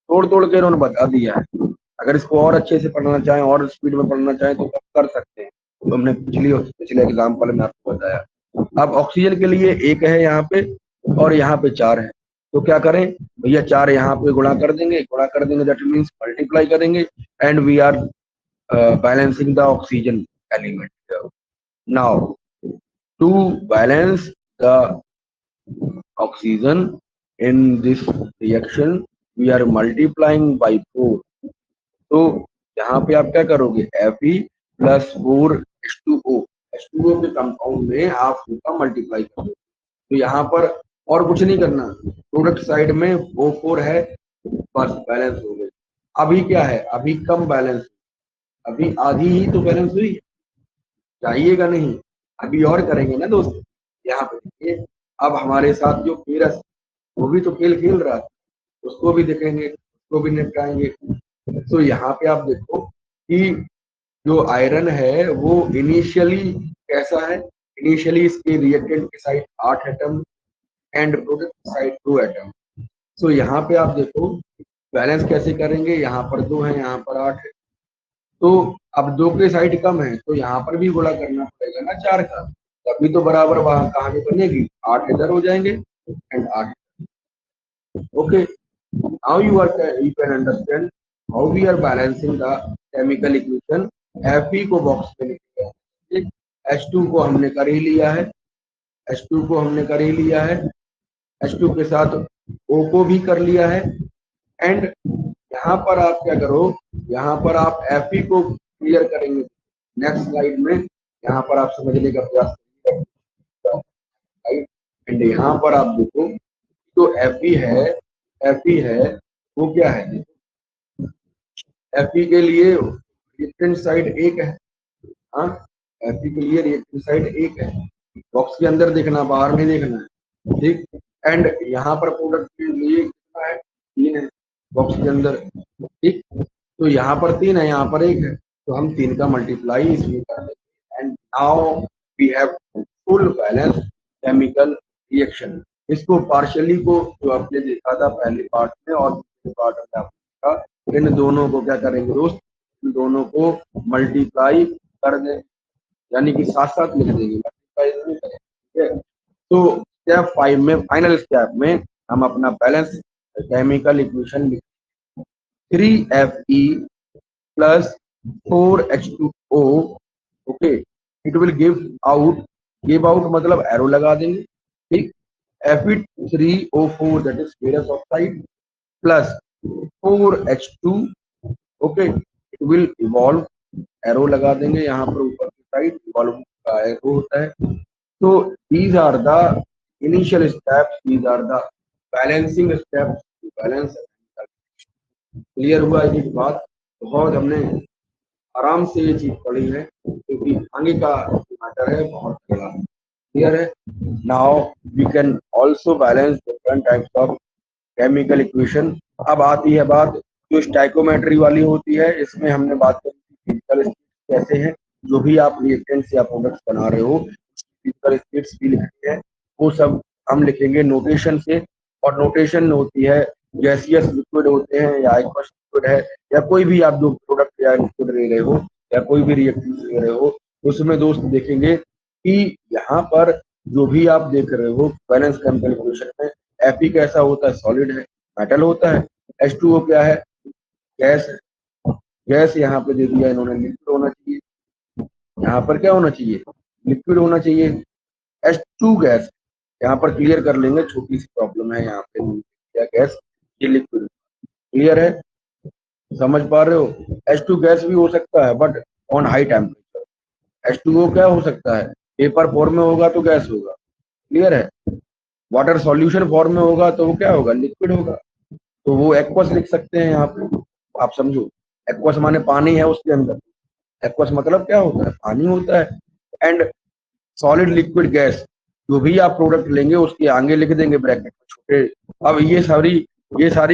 तोड़ तोड़ के इन्होंने बता दिया है। अगर इसको और अच्छे से पढ़ना चाहें और स्पीड में पढ़ना चाहें तो कर सकते हैं। तो हमने पिछले एग्जाम्पल में आपको बताया। अब ऑक्सीजन के लिए 1 है यहाँ पे, और यहाँ पे 4 है। तो क्या करें भैया, 4 यहाँ पे गुणा कर देंगे, दैट मीन्स मल्टीप्लाई करेंगे, and we are balancing the oxygen element. Now to balance the oxygen in this reaction we are multiplying by 4। तो यहाँ पे आप क्या करोगे, Fe प्लस 4 H2O, H2O के कंपाउंड में आप उसका मल्टीप्लाई करोगे। तो यहाँ पर और कुछ नहीं करना, प्रोडक्ट साइड में O4 है, बस बैलेंस हो गई। अभी क्या है, अभी कम बैलेंस, अभी आधी ही तो बैलेंस हुई, चाहिएगा नहीं। अभी और करेंगे ना दोस्त। यहाँ पे देखिए, अब हमारे साथ जो पेरस, वो भी तो खेल खेल रहा था, उसको भी देखेंगे, उसको भी निपटाएंगे। तो यहाँ पे आप देखो कि जो आयरन है वो इनिशियली कैसा है, इनिशियली इसके रिएक्टेंट के side 8 atom, and product side 2 atom. तो यहाँ पे आप देखो बैलेंस कैसे करेंगे, यहाँ पर 2 है, यहाँ पर 8 है। तो अब 2 के साइड कम है, तो यहाँ पर भी गुणा करना पड़ेगा ना 4 का, तभी तो बराबर वहां कहानी बनेगी। 8 इधर हो जाएंगे and 8। Okay, now you can understand how we are balancing the chemical equation। Fe को बॉक्स में लिखते हैं, ठीक। H2 को हमने कर ही लिया है, H2 को हमने कर ही लिया है, H2 के साथ O को भी कर लिया है। एंड यहाँ पर आप क्या करो, यहाँ पर आप Fe को क्लियर करेंगे नेक्स्ट स्लाइड में। यहाँ पर आप समझने का प्रयास करेंगे। एंड यहाँ पर आप देखो तो Fe है वो क्या है, Fe के लिए रिएक्टेंट साइड 1 है। हाँ, Fe के लिए रिएक्टेंट साइड 1 है। बॉक्स के अंदर देखना, बाहर नहीं देखना है, ठीक। एंड यहाँ पर प्रोडक्ट के लिए कितना है, 3 है बॉक्स के अंदर, ठीक। तो यहाँ पर 3 है, यहाँ पर 1 है, तो हम 3 का मल्टीप्लाई इसमें कर देंगे। And now we have full balance chemical reaction. इसको पार्शियली को जो आपने देखा था पहले पार्ट में और दूसरे पार्ट में आपने देखा, इन दोनों को क्या करेंगे दोस्त, इन दोनों को मल्टीप्लाई कर दें, यानी कि साथ साथ लिख देंगे, मल्टीप्लाई नहीं करेंगे, ठीक है। तो स्टेप 5 में, फाइनल स्टेप में हम अपना बैलेंस केमिकल इक्वेशन लिख 3Fe plus 4H2O, okay, it will give out मतलब एरो लगा देंगे, ठीक, Fe3O4 that is ferrous oxide plus 4H2, okay, it will evolve, arrow लगा देंगे यहाँ पर ऊपर की साइड, इवॉल्व का एरो होता है। तो these are the initial steps, these are the balancing steps to balance. Clear हुआ ये बात? बहुत हमने आराम से ये चीज पढ़ी है क्योंकि आगे का मैटर है बहुत बड़ा। क्लियर है? Now we can also balance different types of chemical equation. अब आती है बात जो स्टाइकोमेट्री वाली होती है, इसमें हमने बात करी थी फिजिकल स्टेट्स कैसे हैं, जो भी आप रिएक्टेंट्स या प्रोडक्ट्स बना रहे हो फिजिकल स्टेट्स भी लिखनी है, वो सब हम लिखेंगे नोटेशन से। और नोटेशन होती है गैसियस लिक्विड होते हैं या एक्वस लिक्विड है, या कोई भी आप जो प्रोडक्ट या लिक्विड ले रहे हो या कोई भी रिएक्टेंट ले रहे हो, उसमें दोस्त देखेंगे कि यहाँ पर जो भी आप देख रहे हो बैलेंस केमिकल इक्वेशन में, Fe कैसा होता है, सॉलिड है, मेटल होता है, H2O क्या है, गैस है, गैस यहाँ पे दे दिया इन्होंने, लिक्विड होना चाहिए, यहाँ पर क्या होना चाहिए, लिक्विड होना चाहिए, H2 गैस, यहाँ पर क्लियर कर लेंगे, छोटी सी प्रॉब्लम है यहाँ पे, क्या गैस, ये लिक्विड। क्लियर है? समझ पा रहे हो? H2 गैस भी हो सकता है but on high temperature. H2O क्या हो सकता है, पेपर फॉर्म में होगा तो गैस होगा। क्लियर है? वाटर सॉल्यूशन फॉर्म में होगा तो वो क्या होगा, लिक्विड होगा। तो वो एक्वस लिख सकते हैं यहाँ पे, आप समझो, एक्वस माने पानी है उसके अंदर, एक्वस मतलब क्या होता है, पानी होता है। एंड सॉलिड लिक्विड गैस, जो भी आप प्रोडक्ट लेंगे उसके आगे लिख देंगे ब्रैकेट में छोटे। अब ये सारी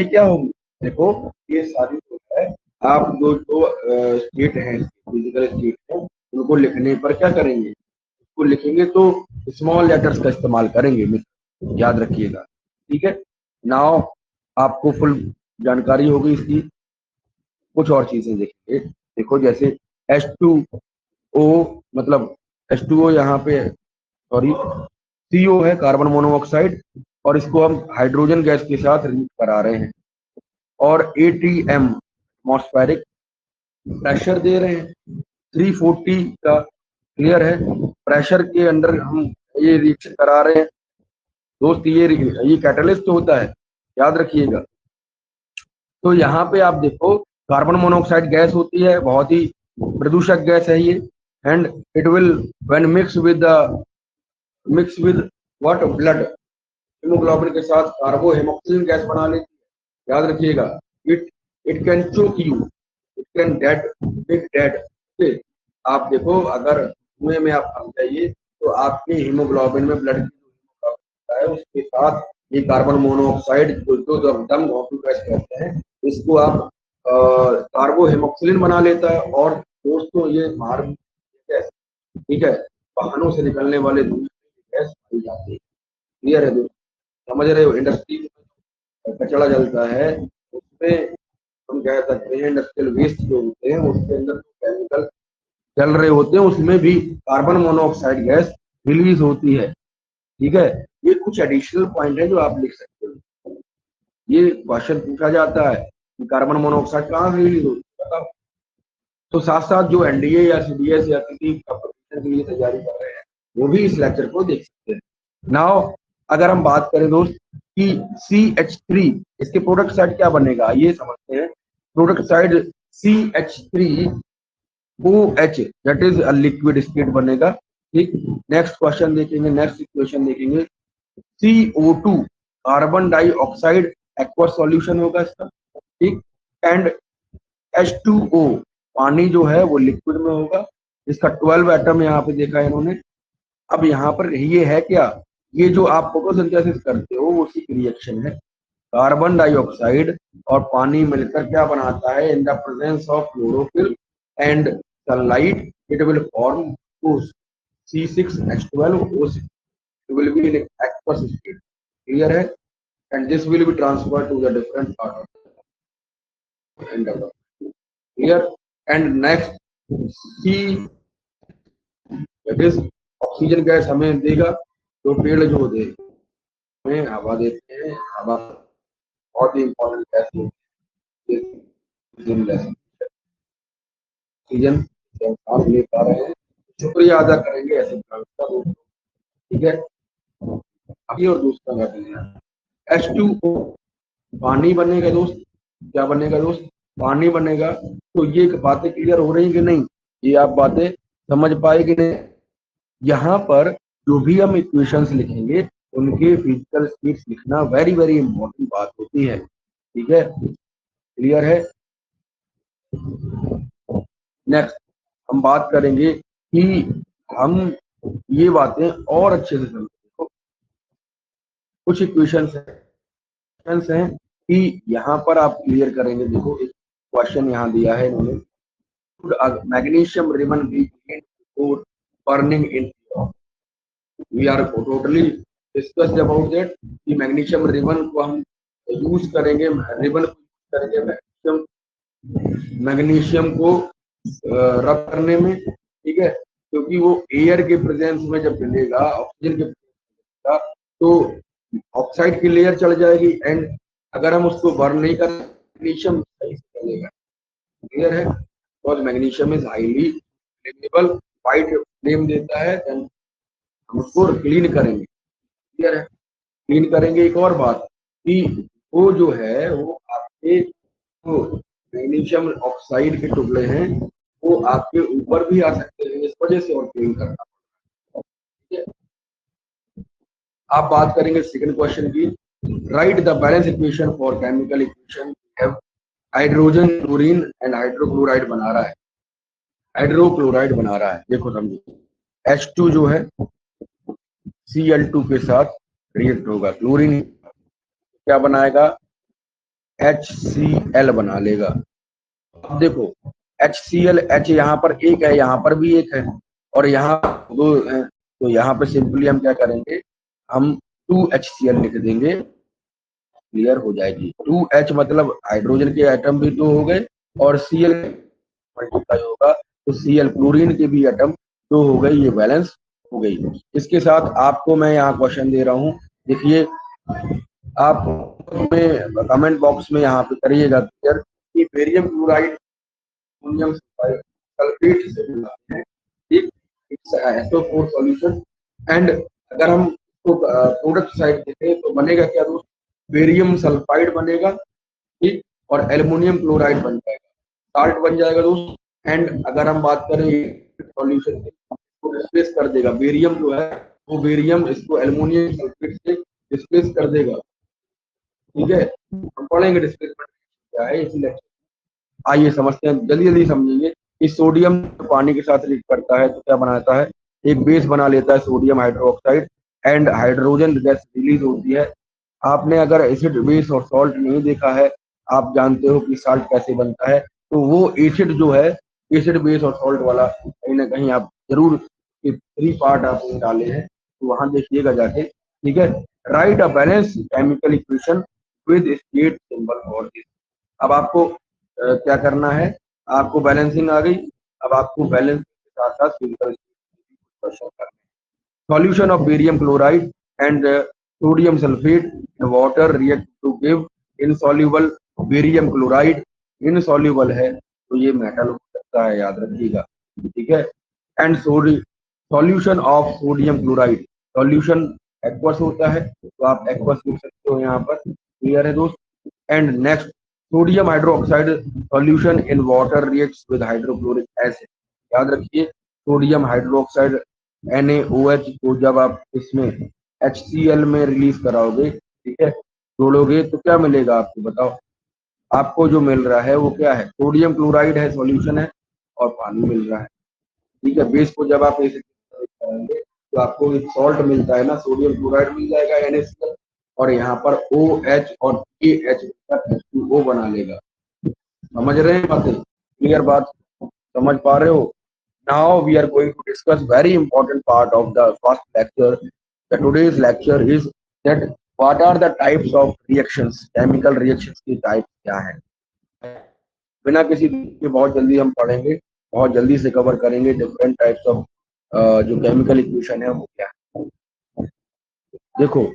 क्या होगी, देखो ये सारी जो है, आप जो जो स्टेट है, फिजिकल स्टेट है, उनको लिखने पर क्या करेंगे, उसको लिखेंगे तो स्मॉल लेटर्स का इस्तेमाल करेंगे, याद रखिएगा, ठीक है। नाउ आपको फुल जानकारी होगी इसकी। कुछ और चीजें देखेंगे, देखो जैसे H2O, मतलब H2O यहाँ पे, सॉरी, CO है, कार्बन मोनोऑक्साइड, और इसको हम हाइड्रोजन गैस के साथ रिलीज करा रहे हैं, और ATM एटमॉस्फेरिक प्रेशर दे रहे हैं 340 का। क्लियर है? प्रेशर के अंदर हम ये रिएक्शन करा रहे हैं दोस्त, ये कैटलिस्ट होता है, याद रखिएगा। तो यहाँ पे आप देखो कार्बन मोनोऑक्साइड गैस होती है, बहुत ही प्रदूषक गैस है ये, and it will when mix with what, blood, haemoglobin के साथ कार्बोहेमोक्सिलिन गैस बना लेती है, याद रखिएगा। It it can choke you, it can dead, big dead. आप देखो अगर कुएं में आप फंस जाइए तो आपके हीमोग्लोबिन में, ब्लड की जो हीमोग्लोबिन होता है उसके साथ ये कार्बन मोनोऑक्साइड जो जो दम घोंटू गैस कहते हैं, इसको आप कार्बोहेमोक्सिलिन बना लेता है। और दोस्तों ये बाहर गैस, ठीक है, वाहनों से निकलने वाले धुएं से गैस पाई जाती है। क्लियर है दोस्तों? समझ रहे हो? इंडस्ट्री में कचरा जलता है, उसमें हम कह सकते हैं इंडस्ट्रियल वेस्ट जो होते हैं उसके अंदर केमिकल चल रहे होते हैं, उसमें भी कार्बन मोनोऑक्साइड गैस रिलीज होती है, ठीक है। ये कुछ एडिशनल पॉइंट है जो आप लिख सकते हो। ये क्वेश्चन पूछा जाता है कि कार्बन मोनोऑक्साइड कहाँ से रिलीज होती है, बताओ। तो साथ साथ जो NDA या CDS या किसी कंपटीशन के लिए तैयारी कर रहे हैं वो भी इस लेक्चर को देख सकते हैं। नाउ अगर हम बात करें दोस्त कि CH3, इसके प्रोडक्ट साइड क्या बनेगा, ये समझते हैं। Product side CH3OH that is a liquid state बनेगा, ठीक। नेक्स्ट क्वेश्चन देखेंगे, नेक्स्ट इक्वेशन देखेंगे, CO2 carbon dioxide aqua solution होगा इसका, ठीक। एंड H2O पानी जो है वो लिक्विड में होगा, इसका 12 एटम यहाँ पे देखा है इन्होंने। अब यहाँ पर ये है क्या, ये जो आप फोटोसिंथेसिस करते हो उसी की रिएक्शन है। कार्बन डाइऑक्साइड और पानी मिलकर क्या बनाता है, इन the presence of chlorophyll and sunlight it will form C6H12O6, it will be in aqueous state। clear है, and this will be transferred to the different part of the end of the clear. And next C, that is oxygen gas हमें देगा, तो पेड़ जो दे हमें हवा देते हैं, हवा बहुत ही इंपॉर्टेंट गैस होती है, ऑक्सीजन आप ले पा रहे हैं, शुक्रिया अदा करेंगे ऐसे का, ठीक है। अभी और दूसरा कर दीजिए H2O, पानी बनेगा दोस्त, क्या बनेगा दोस्त, पानी बनेगा। तो ये बातें क्लियर हो रही कि नहीं, ये आप बातें समझ पाए कि नहीं। यहाँ पर जो भी हम इक्वेशंस लिखेंगे उनके फिजिकल स्टेट्स लिखना वेरी वेरी इंपॉर्टेंट बात होती है, ठीक है, क्लियर है। नेक्स्ट हम बात करेंगे कि हम ये बातें और अच्छे से समझें। कुछ इक्वेशंस हैं कि यहाँ पर आप क्लियर करेंगे। देखो एक क्वेश्चन यहाँ दिया है इन्होंने, magnesium ribbon be for burning in, we are totally discussed about that कि मैग्नीशियम रिबन को हम यूज करेंगे, रिबन करेंगे मैग्नीशियम को रब करने में, ठीक है, क्योंकि वो एयर के प्रेजेंस में जब मिलेगा, ऑक्सीजन के मिलेगा, तो ऑक्साइड की लेयर चढ़ जाएगी, एंड अगर हम उसको बर्न नहीं करें मैग्नीशियम सही से चलेगा, क्लियर है। Because magnesium is highly flammable, white flame देता है, देन हम उसको क्लीन करेंगे, क्लियर है, क्लीन करेंगे। एक और बात कि वो जो है वो आपके मैग्नीशियम ऑक्साइड के टुकड़े हैं, वो आपके ऊपर भी आ सकते हैं, इस वजह से और क्लीन करना, ठीक है। आप बात करेंगे सेकंड क्वेश्चन की, right the balance equation for chemical equation, hydrogen chlorine and hydrochloride बना रहा है, हाइड्रोक्लोराइड बना रहा है। देखो समझिए H2 जो है Cl2 के साथ रिएक्ट होगा, क्लोरीन क्या बनाएगा, HCl बना लेगा। अब देखो HCl, H यहाँ पर एक है, यहाँ पर भी एक है, और यहाँ दो है, तो यहाँ पे सिंपली हम क्या करेंगे, हम 2HCl लिख देंगे, क्लियर हो जाएगी। 2H मतलब हाइड्रोजन के एटम भी 2 हो गए, और Cl मल्टीप्लाई होगा तो Cl क्लोरीन के भी एटम 2 हो गए, ये बैलेंस हो गई। इसके साथ आपको मैं यहाँ क्वेश्चन दे रहा हूँ, देखिए आप में कमेंट बॉक्स में यहाँ पे करिएगा क्लियर कि बेरियम क्लोराइड अमोनियम सल्फेट से बनाते हैं, ठीक, इट्स SO4 सॉल्यूशन, एंड अगर हम तो प्रोडक्ट साइड देखें तो बनेगा क्या दोस्त, बेरियम सल्फाइड बनेगा, ठीक, और एल्युमिनियम क्लोराइड बन जाएगा, साल्ट बन जाएगा दोस्त। एंड अगर हम बात करें सॉल्यूशन को रिप्लेस कर देगा, बेरियम जो है वो बेरियम इसको एल्युमिनियम सल्फेट से रिप्लेस कर देगा, ठीक है। हम पढ़ेंगे डिस्प्लेसमेंट क्या है इसी लेक्चर। आइए समझते हैं, जल्दी जल्दी समझेंगे कि सोडियम पानी के साथ रिएक्ट करता है तो क्या बनाता है, एक बेस बना लेता है sodium hydroxide, and hydrogen gas release होती है। आपने अगर एसिड बेस और सॉल्ट नहीं देखा है, आप जानते हो कि साल्ट कैसे बनता है, तो वो एसिड जो है, एसिड बेस और सॉल्ट वाला कहीं ना कहीं आप जरूर 3 पार्ट आपने डाले हैं, तो वहां देखिएगा जाके, ठीक है। Right a balance chemical equation with state symbol for this. अब आपको क्या करना है, आपको बैलेंसिंग आ गई, अब आपको बैलेंस के साथ साथ फिजिकल क्वेश्चन करना है। Solution of barium chloride and sodium sulphate in water react to give insoluble barium chloride, insoluble है तो ये मेटल हो सकता है, याद रखिएगा, ठीक है। And solution of sodium chloride, solution aqueous होता है तो आप एक्वस लिख सकते हो यहाँ पर, क्लियर है दोस्त। And next sodium hydroxide solution in water reacts with hydrochloric acid, याद रखिए सोडियम हाइड्रोक्साइड NaOH को जब आप इसमें HCl में रिलीज कराओगे, ठीक है, जोड़ोगे तो क्या मिलेगा आपको बताओ, आपको जो मिल रहा है वो क्या है, सोडियम क्लोराइड है, सॉल्यूशन है, और पानी मिल रहा है, ठीक है। बेस को जब आप ऐसे करेंगे तो आपको एक सॉल्ट मिलता है ना, सोडियम क्लोराइड मिल जाएगा NaCl, और यहाँ पर OH और KH H2O बना लेगा। समझ रहे हैं बातें, क्लियर बात समझ पा रहे हो। Now we are going to discuss very important part of the first lecture. The today's lecture is that what are the types of reactions, chemical reactions की टाइप क्या है, बिना किसी के बहुत जल्दी हम पढ़ेंगे, बहुत जल्दी से कवर करेंगे डिफरेंट टाइप्स ऑफ जो केमिकल इक्वेशन है वो क्या है। देखो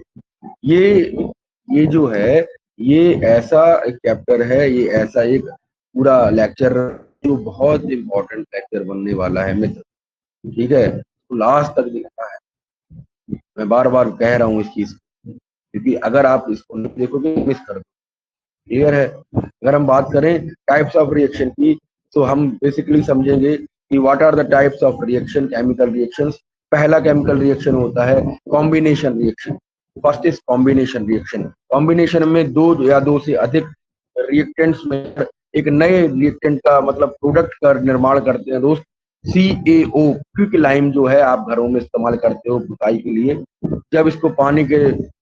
ये जो है, ये ऐसा एक चैप्टर है, ये ऐसा एक पूरा लेक्चर जो बहुत इंपॉर्टेंट लेक्चर बनने वाला है मित्र, ठीक है, तो लास्ट तक देखना है। मैं बार बार कह रहा हूँ इस चीज को, क्योंकि अगर आप इसको नहीं देखोगे मिस कर दो। क्लियर है। अगर हम बात करें टाइप्स ऑफ रिएक्शन की, तो हम बेसिकली समझेंगे कि what are the types of reaction, chemical reactions. पहला केमिकल रिएक्शन होता है combination reaction. First is combination reaction. Combination में दो या दो से अधिक रिएक्टेंट्स में एक नए रिएक्टेंट का मतलब प्रोडक्ट का निर्माण करते हैं दोस्त। CaO क्विक लाइम जो है आप घरों में इस्तेमाल करते हो पुताई के लिए, जब इसको पानी के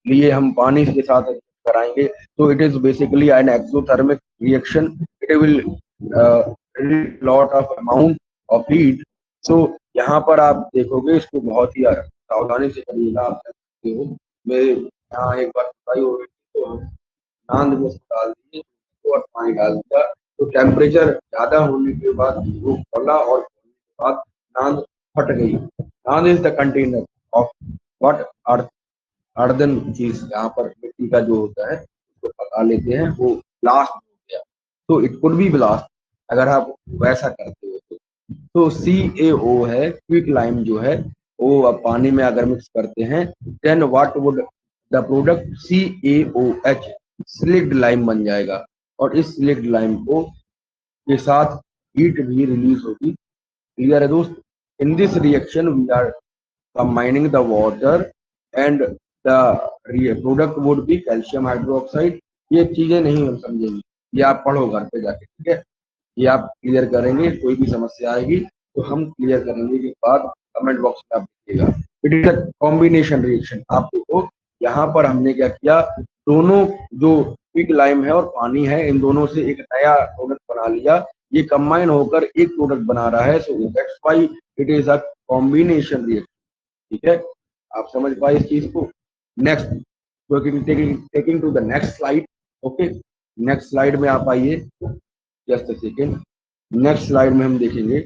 लिए हम पानी के साथ कराएंगे तो it is basically N exothermic reaction. It will lot of amount of heat. तो यहाँ पर आप देखोगे इसको बहुत ही सावधानी से करिएगा। आप सकते हो मेरे यहाँ एक बार पुताई हो गई थी, तो नांद में डाल दिए और पानी डाल दिया, तो टेम्परेचर ज्यादा होने के बाद वो खोला और खोलने के बाद नांद फट गई। नांद is the container of what earth, earthen चीज, यहाँ पर मिट्टी का जो होता है उसको पका लेते हैं, वो ब्लास्ट हो गया। तो इट कुड बी ब्लास्ट अगर आप वैसा करते हो तो CaO है क्विक लाइम जो है, वो आप पानी में अगर मिक्स करते हैं, then what would the product CaOH, slaked lime बन जाएगा। और इस स्लिक्ड लाइम को के साथ हीट भी रिलीज होगी। क्लियर है दोस्त। In this reaction we are combining the water and the product would be calcium hydroxide। ये चीजें नहीं हम समझेंगे, ये आप पढ़ो घर पे जाके, ठीक है। ये आप क्लियर करेंगे, कोई भी समस्या आएगी तो हम क्लियर करेंगे के बाद कमेंट बॉक्स में आप लिखिएगा। It is a combination reaction. आप देखो यहाँ पर हमने क्या किया, दोनों जो पिग लाइम है और पानी है, इन दोनों से एक नया प्रोडक्ट बना लिया। ये कंबाइन होकर एक प्रोडक्ट बना रहा है, so that's why it is a combination reaction. ठीक है, आप समझ पाए इस चीज को। Next, taking to the next slide. Okay, next slide में आप आइए, just a second. Next slide में हम देखेंगे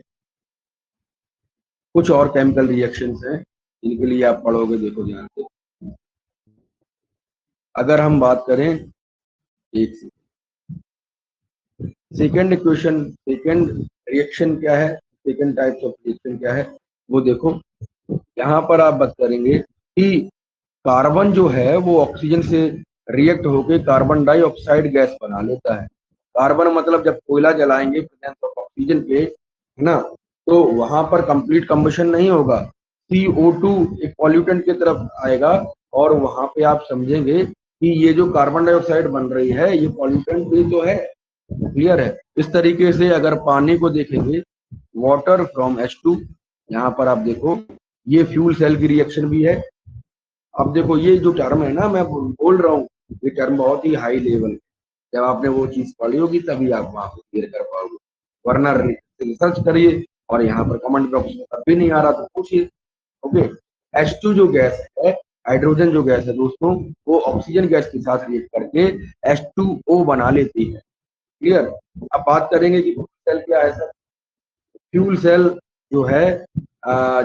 कुछ और केमिकल रिएक्शंस हैं जिनके लिए आप पढ़ोगे, देखो ध्यान से। अगर हम बात करें एक सेकेंड इक्वेशन, सेकेंड रिएक्शन क्या है, सेकेंड टाइप्स ऑफ रिएक्शन क्या है वो देखो। यहाँ पर आप बात करेंगे कि कार्बन जो है वो ऑक्सीजन से रिएक्ट होकर कार्बन डाइऑक्साइड गैस बना लेता है। कार्बन मतलब जब कोयला जलाएंगे प्रेजेंस ऑफ ऑक्सीजन पे, है ना, तो वहां पर कंप्लीट कंबशन नहीं होगा। CO2 एक पॉल्यूटेंट की तरफ आएगा और वहां पे आप समझेंगे कि ये जो कार्बन डाइऑक्साइड बन रही है ये पॉल्यूटेंट भी तो है। क्लियर है। इस तरीके से अगर पानी को देखेंगे, वाटर फ्रॉम H2, यहाँ पर आप देखो ये फ्यूल सेल की रिएक्शन भी है। अब देखो ये जो टर्म है ना, मैं बोल रहा हूँ, ये टर्म बहुत ही हाई लेवल, जब आपने वो चीज पढ़ी होगी तभी आप वहां पे क्लियर कर पाओगे, वरना रिसर्च करिए और यहाँ पर कमेंट बॉक्स में तब भी नहीं आ रहा तो पूछिए। ओके, H2 जो गैस है, हाइड्रोजन जो गैस है दोस्तों, वो ऑक्सीजन गैस के साथ रिएक्ट करके H2O बना लेती है। क्लियर। अब बात करेंगे कि फ्यूल सेल क्या है सर। फ्यूल सेल जो है,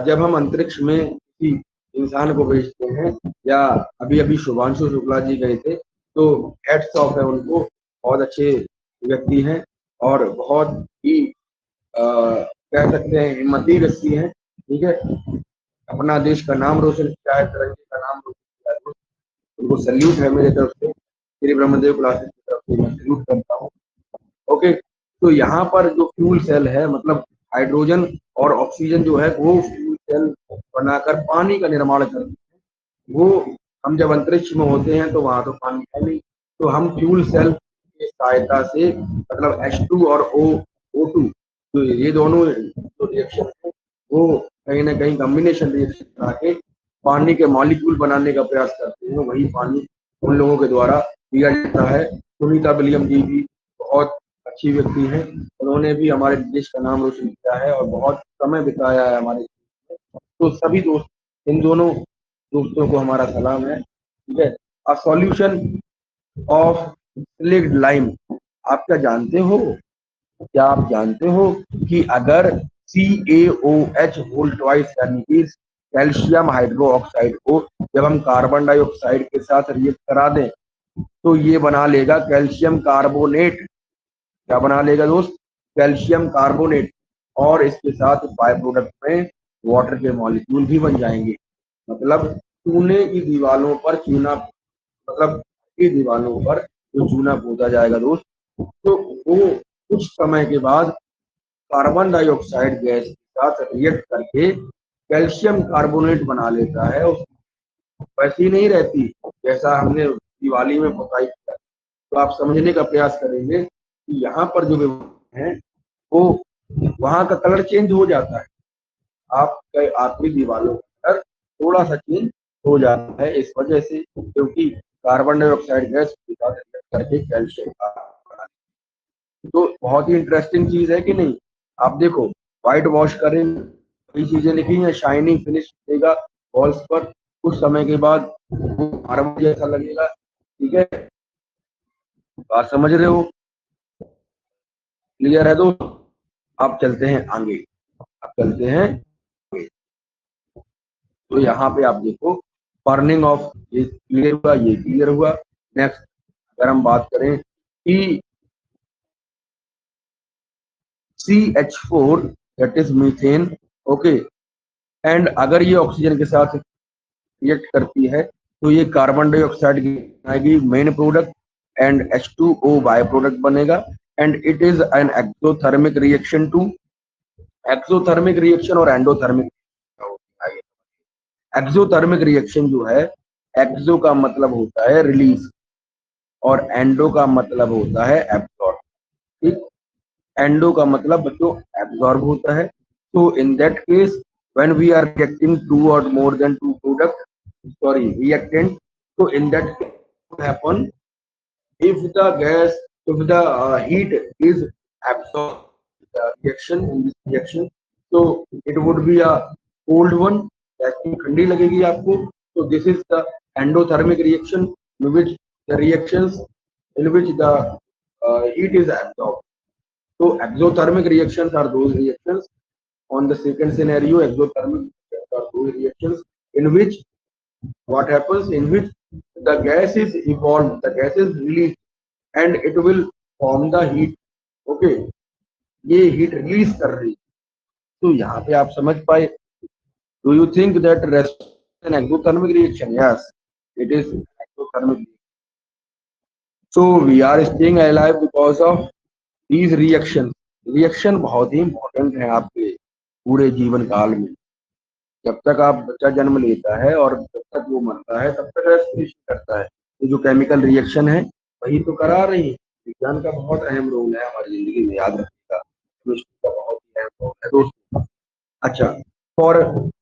जब हम अंतरिक्ष में किसी इंसान को भेजते हैं, या अभी अभी शुभांशु शुक्ला जी गए थे, तो हेड्स ऑफ है उनको, बहुत अच्छे व्यक्ति हैं और बहुत ही कह सकते हैं हिम्मती व्यक्ति हैं। ठीक है, अपना देश का नाम रोशन किया है, तिरंगे का नाम रोशन किया है। उनको सल्यूट है मेरे तरफ से, श्री ब्रह्मदेव क्लासेस की तरफ से मैं सल्यूट करता हूँ। ओके, तो यहाँ पर जो फ्यूल सेल है, मतलब हाइड्रोजन और ऑक्सीजन जो है वो फ्यूल सेल बनाकर पानी का निर्माण करते हैं। वो हम जब अंतरिक्ष में होते हैं तो वहां तो पानी है नहीं, तो हम फ्यूल सेल की सहायता से, मतलब H2 और O2, तो ये दोनों जो रिएक्शन है वो कहीं ना कहीं कॉम्बिनेशन रिएक्शन बना के पानी के मॉलिक्यूल बनाने का प्रयास करते हैं। वही पानी उन लोगों के द्वारा पिया जाता है। सुनीता विलियम जी भी बहुत अच्छी व्यक्ति हैं, उन्होंने भी हमारे देश का नाम रोशन किया है और बहुत समय बिताया है हमारे देश में। तो सभी दोस्त, इन दोनों दोस्तों को हमारा सलाम है। ठीक है, अ सॉल्यूशन ऑफ स्लिक्ड लाइम। आप क्या जानते हो, क्या आप जानते हो कि अगर CaOH होल ट्वाइस यानी कि कैल्शियम हाइड्रोक्साइड को जब हम कार्बन डाइऑक्साइड के साथ रिएक्ट करा दें तो ये बना लेगा कैल्शियम कार्बोनेट। क्या बना लेगा दोस्त, कैल्शियम कार्बोनेट। और इसके साथ बाय प्रोडक्ट में वाटर के मॉलिक्यूल भी बन जाएंगे। मतलब चूने की दीवारों पर चूना, मतलब की दीवारों पर जो चूना पोता जाएगा दोस्त, तो वो कुछ समय के बाद कार्बन डाइऑक्साइड गैस के साथ रिएक्ट करके कैल्शियम कार्बोनेट बना लेता है। वैसी नहीं रहती जैसा हमने दिवाली में पोताई किया। तो आप समझने का प्रयास करेंगे कि यहाँ पर जो है वो वहां का कलर चेंज हो जाता है। आपकी दीवारों का कलर थोड़ा सा चेंज हो जाता है इस वजह से, क्योंकि कार्बन डाइऑक्साइड गैस के साथ रिएक्ट करके कैल्शियम कार्बोनेट। तो बहुत ही इंटरेस्टिंग चीज है कि नहीं। आप देखो, व्हाइट वॉश करें, कई चीजें लिखी हैं, शाइनिंग फिनिश देगा वॉल्स पर, कुछ समय के बाद वो मार्बल जैसा लगेगा। ठीक है, बात समझ रहे हो, क्लियर है दोस्त। अब चलते हैं आगे, अब चलते हैं आगे। तो यहाँ पे आप देखो बर्निंग ऑफ, ये क्लियर हुआ, ये क्लियर हुआ। नेक्स्ट अगर हम बात करें कि CH4 that is methane, okay, and अगर ये ऑक्सीजन के साथ रिएक्ट करती है तो ये कार्बन डाइऑक्साइड की आएगी main product and H2O by product बनेगा। And it is an exothermic reaction too, exothermic reaction और एंडोथर्मिक। एक्सोथर्मिक रिएक्शन जो है, एक्सो का मतलब होता है रिलीज और एंडो का मतलब होता है एब्सॉर्ब। ठीक, एंडो का मतलब बच्चों एब्सॉर्ब होता है। तो in that case when we are reacting two और more than two product, sorry reactant, so in that case what happen, if the gas, if the heat is absorbed the reaction in this reaction, so it would be a cold one, gas ठंडी लगेगी आपको। so this is the endothermic reaction in which the reactions in which the heat is absorbed. So exothermic reactions are those reactions, on the second scenario exothermic reactions are those reactions in which what happens, in which the gas is evolved, the gas is released and it will form the heat। okay, ये heat release कर रही। तो यहाँ पे आप समझ पाए, do you think that rest an exothermic reaction? Yes, it is exothermic. So we are staying alive because of these reaction. Reaction बहुत ही इंपॉर्टेंट है आपके पूरे जीवन काल में। जब तक आप बच्चा जन्म लेता है और जब तक वो मरता है तब तक रेस्पिरेशन करता है। तो जो केमिकल रिएक्शन है वही तो करा रही है। विज्ञान का बहुत अहम रोल है हमारी जिंदगी में, याद रखिएगा, केमिस्ट्री का बहुत ही अहम रोल है दोस्तों। अच्छा, फॉर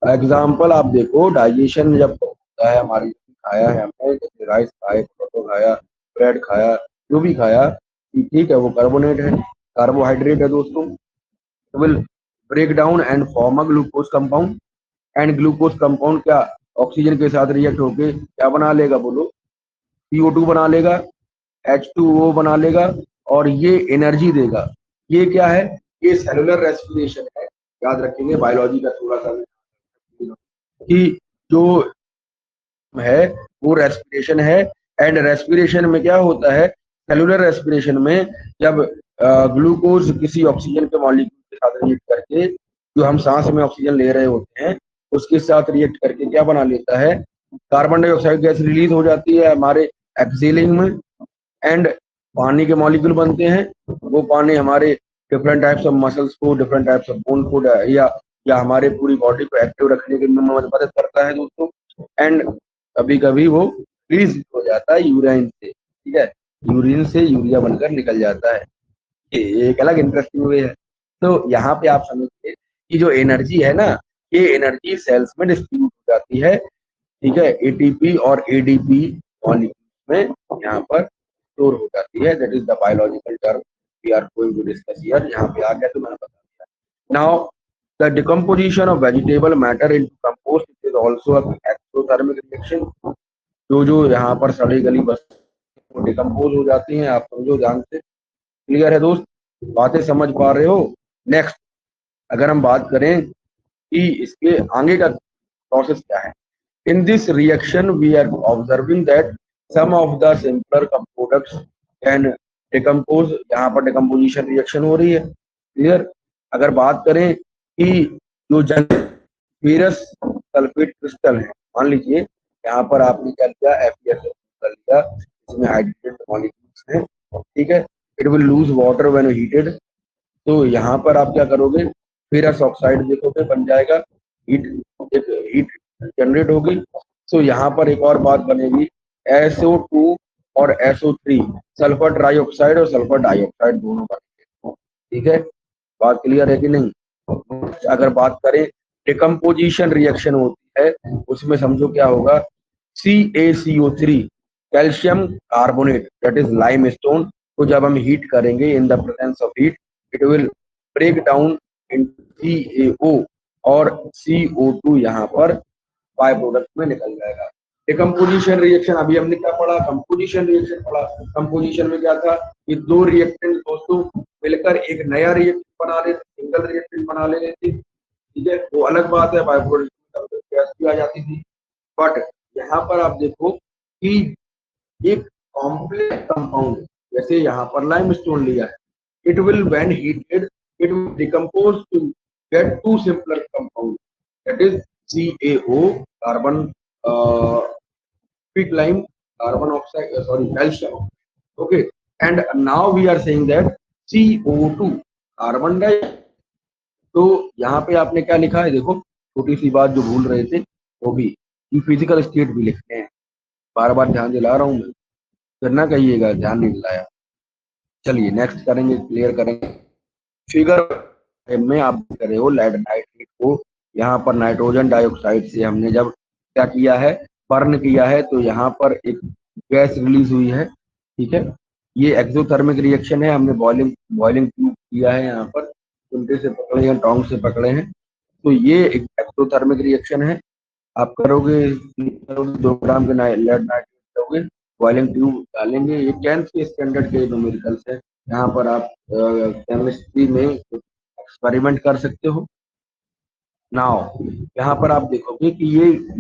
एग्जाम्पल आप देखो, डाइजेशन जब होता है हमारी, खाया है हमने, जैसे राइस खाए, पोटैटो खाया, ब्रेड खाया, जो भी खाया, ठीक है, वो कार्बोनेट है, कार्बोहाइड्रेट है दोस्तों। Will break down and form a glucose compound. And glucose compound क्या ऑक्सीजन के साथ रिएक्ट होके क्या बना लेगा, बोलो, CO2 बना लेगा, H2O बना लेगा और ये एनर्जी देगा। ये क्या है, ये सेलुलर रेस्पिरेशन है। याद रखेंगे बायोलॉजी का थोड़ा सा कि जो है वो रेस्पिरेशन है। एंड रेस्पिरेशन में क्या होता है, सेलुलर रेस्पिरेशन में जब ग्लूकोज किसी ऑक्सीजन के मॉलिक्यूल के साथ रिएक्ट करके, जो हम सांस में ऑक्सीजन ले रहे होते हैं उसके साथ रिएक्ट करके क्या बना लेता है, कार्बन डाइऑक्साइड गैस रिलीज हो जाती है हमारे एक्सहेलिंग में एंड पानी के मॉलिक्यूल बनते हैं। वो पानी हमारे डिफरेंट टाइप्स ऑफ मसल्स को, डिफरेंट टाइप्स ऑफ बोन को या हमारे पूरी बॉडी को एक्टिव रखने के में मदद करता है दोस्तों। एंड कभी कभी वो रिलीज हो जाता है यूरिन से। ठीक है, यूरिन से यूरिया बनकर निकल जाता है। ये एक अलग इंटरेस्टिंग वे है। तो यहाँ पे आप समझिए कि जो एनर्जी है ना, ये एनर्जी सेल्स में डिस्ट्रीब्यूट हो जाती है। ठीक है, ATP और ADP मॉलिक्यूल्स में यहाँ पर स्टोर हो जाती है। That is the biological term we are going to discuss here. यहाँ पे आ गया तो मैंने बता दिया। Now the decomposition of vegetable matter into compost is also a exothermic reaction. जो जो यहाँ पर सड़ी गली वस्तु डिकम्पोज हो जाती हैं, आप समझो ध्यान से। क्लियर है दोस्त, बातें समझ पा रहे हो? नेक्स्ट अगर हम बात करें कि इसके आगे का प्रोसेस क्या है, in this reaction we are observing that some of the simpler products can decompose, यहाँ पर डिकम्पोजिशन रिएक्शन हो रही है। क्लियर, अगर बात करें कि जो फेरस सल्फेट क्रिस्टल है, मान लीजिए यहाँ पर आपने क्या लिया, FeSO कर लिया, इसमें हाइड्रोजन मॉलिक्यूल्स हैं, ठीक है, it will lose water when heated. तो यहाँ पर आप क्या करोगे, फेरस ऑक्साइड देखोगे बन जाएगा, हीट, एक हीट जनरेट होगी। तो यहाँ पर एक और बात बनेगी, SO2 और SO3, सल्फर ट्राइऑक्साइड और सल्फर डाइऑक्साइड दोनों बनेंगे। ठीक है, बात क्लियर है कि नहीं? अगर बात करें डिकम्पोजिशन रिएक्शन होती है, उसमें समझो क्या होगा, CaCO3 calcium carbonate that is lime stone को जब हम हीट करेंगे in the presence of heat, it will break down in CaO और CO2 यहाँ पर बाय प्रोडक्ट में निकल जाएगा। डिकम्पोजिशन रिएक्शन अभी हमने क्या पढ़ा, कंपोजिशन रिएक्शन पढ़ा। कंपोजिशन में क्या था कि दो रिएक्टेंट दोस्तों मिलकर एक नया रिएक्टेंट बना लेते, सिंगल रिएक्टेंट बना लेते थे, ठीक है, वो अलग बात है, बाय प्रोडक्ट गैस भी आ जाती थी। बट यहाँ पर आप देखो कि एक कॉम्प्लेक्स कंपाउंड, जैसे यहाँ पर लाइमस्टोन लिया है, it will when heated it will decompose to get to simpler compound that is CaO carbon quick lime carbon oxide sorry calcium, okay, and now we are saying that CO2 carbon di. तो यहाँ पे आपने क्या लिखा है देखो, छोटी सी बात जो भूल रहे थे वो भी, कि फिजिकल स्टेट भी लिखते हैं, बार बार ध्यान दिला रहा हूँ मैं, फिर ना कहिएगा ध्यान नहीं दिलाया। चलिए नेक्स्ट करेंगे, क्लियर करेंगे। फिगर में आप कर रहे हो लेड नाइट्रेट को, यहाँ पर नाइट्रोजन डाइऑक्साइड से हमने जब क्या किया है, बर्न किया है, तो यहाँ पर एक गैस रिलीज हुई है, ठीक है, ये एक्सोथर्मिक रिएक्शन है। हमने बॉइलिंग बॉइलिंग ट्यूब किया है, यहाँ पर उल्टे से पकड़े हैं, टोंग से पकड़े हैं, तो ये एक एक्सोथर्मिक रिएक्शन है। आप करोगे 2 ग्राम के लेड नाइट्रेट लोगे, बॉइलिंग ट्यूब डालेंगे, ये 10th के स्टैंडर्ड के न्यूमेरिकल्स है, यहाँ पर आप केमिस्ट्री में एक्सपेरिमेंट कर सकते हो। नाउ यहाँ पर आप देखोगे कि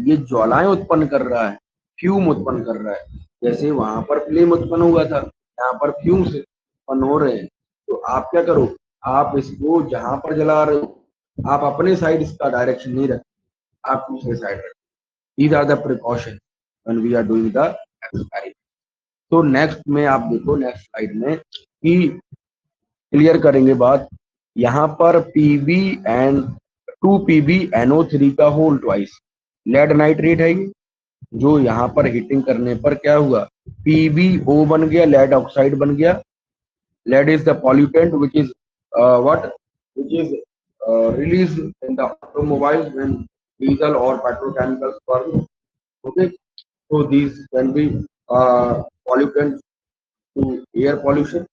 ये ज्वालाएं उत्पन्न कर रहा है, फ्यूम उत्पन्न कर रहा है, जैसे वहां पर फ्लेम उत्पन्न हुआ था, यहाँ पर फ्यूम से उत्पन्न हो रहे हैं। तो आप क्या करो, आप इसको जहां पर जला रहे हो, आप अपने साइड इसका डायरेक्शन नहीं रखें, आप दूसरे साइड रखें। These are the precautions when we are doing the experiment. तो नेक्स्ट में आप देखो, नेक्स्ट स्लाइड में कि क्लियर करेंगे बात, यहाँ पर Pb2PbNO3 का होल ट्वाइस लेड नाइट्रेट है ये, जो यहाँ पर हीटिंग करने पर क्या हुआ, PbO बन गया, लेड ऑक्साइड बन गया। Lead is the pollutant which is what which is released in the automobiles when diesel or petrochemicals burn, okay, so these can be pollutants to air pollution,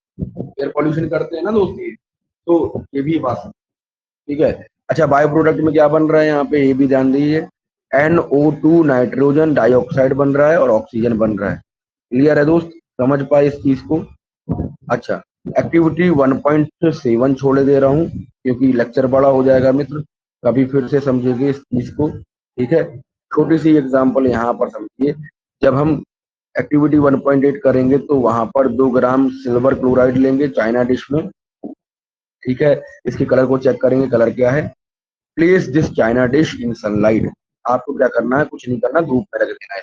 air pollution करते हैं ना दोस्त ये, तो ये भी बात है, ठीक है। अच्छा, बायो प्रोडक्ट में क्या बन रहा है, यहाँ पे ये भी ध्यान दीजिए, NO2 नाइट्रोजन डाइऑक्साइड बन रहा है और ऑक्सीजन बन रहा है। क्लियर है दोस्त, समझ पाए इस चीज को? अच्छा, एक्टिविटी 1.7 छोड़े दे रहा हूँ क्योंकि लेक्चर बड़ा हो जाएगा मित्र, कभी फिर से समझेंगे इस चीज को, ठीक है। छोटी सी एग्जांपल यहाँ पर समझिए, जब हम एक्टिविटी 1.8 करेंगे तो वहां पर 2 ग्राम सिल्वर क्लोराइड लेंगे चाइना डिश में, ठीक है, इसके कलर को चेक करेंगे, कलर क्या है, place this China dish in sunlight, आपको क्या करना है, कुछ नहीं करना, धूप में रख देना है।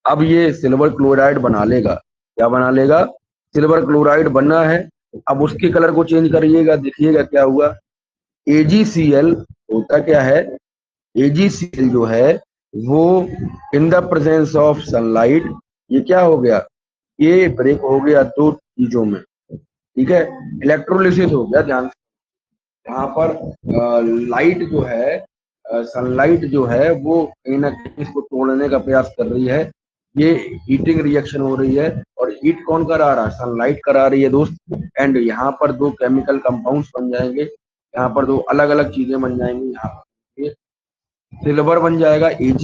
अब ये सिल्वर क्लोराइड बना लेगा, क्या बना लेगा, सिल्वर क्लोराइड बनना है। अब उसके कलर को चेंज करिएगा, देखिएगा क्या हुआ, AgCl होता क्या है, AgCl जो है वो इन द प्रेजेंस ऑफ सनलाइट, ये क्या हो गया, ये ब्रेक हो गया दो चीजों में, ठीक है, इलेक्ट्रोलिसिस हो गया। ध्यान से यहाँ पर लाइट जो है, सनलाइट जो है वो कहीं ना कहीं इसको तोड़ने का प्रयास कर रही है, ये हीटिंग रिएक्शन हो रही है, और हीट कौन करा रहा है, सनलाइट करा रही है दोस्त। एंड यहाँ पर दो केमिकल कंपाउंड्स बन जाएंगे, यहाँ पर दो अलग अलग चीजें बन जाएंगी, यहाँ पर सिल्वर बन जाएगा Ag,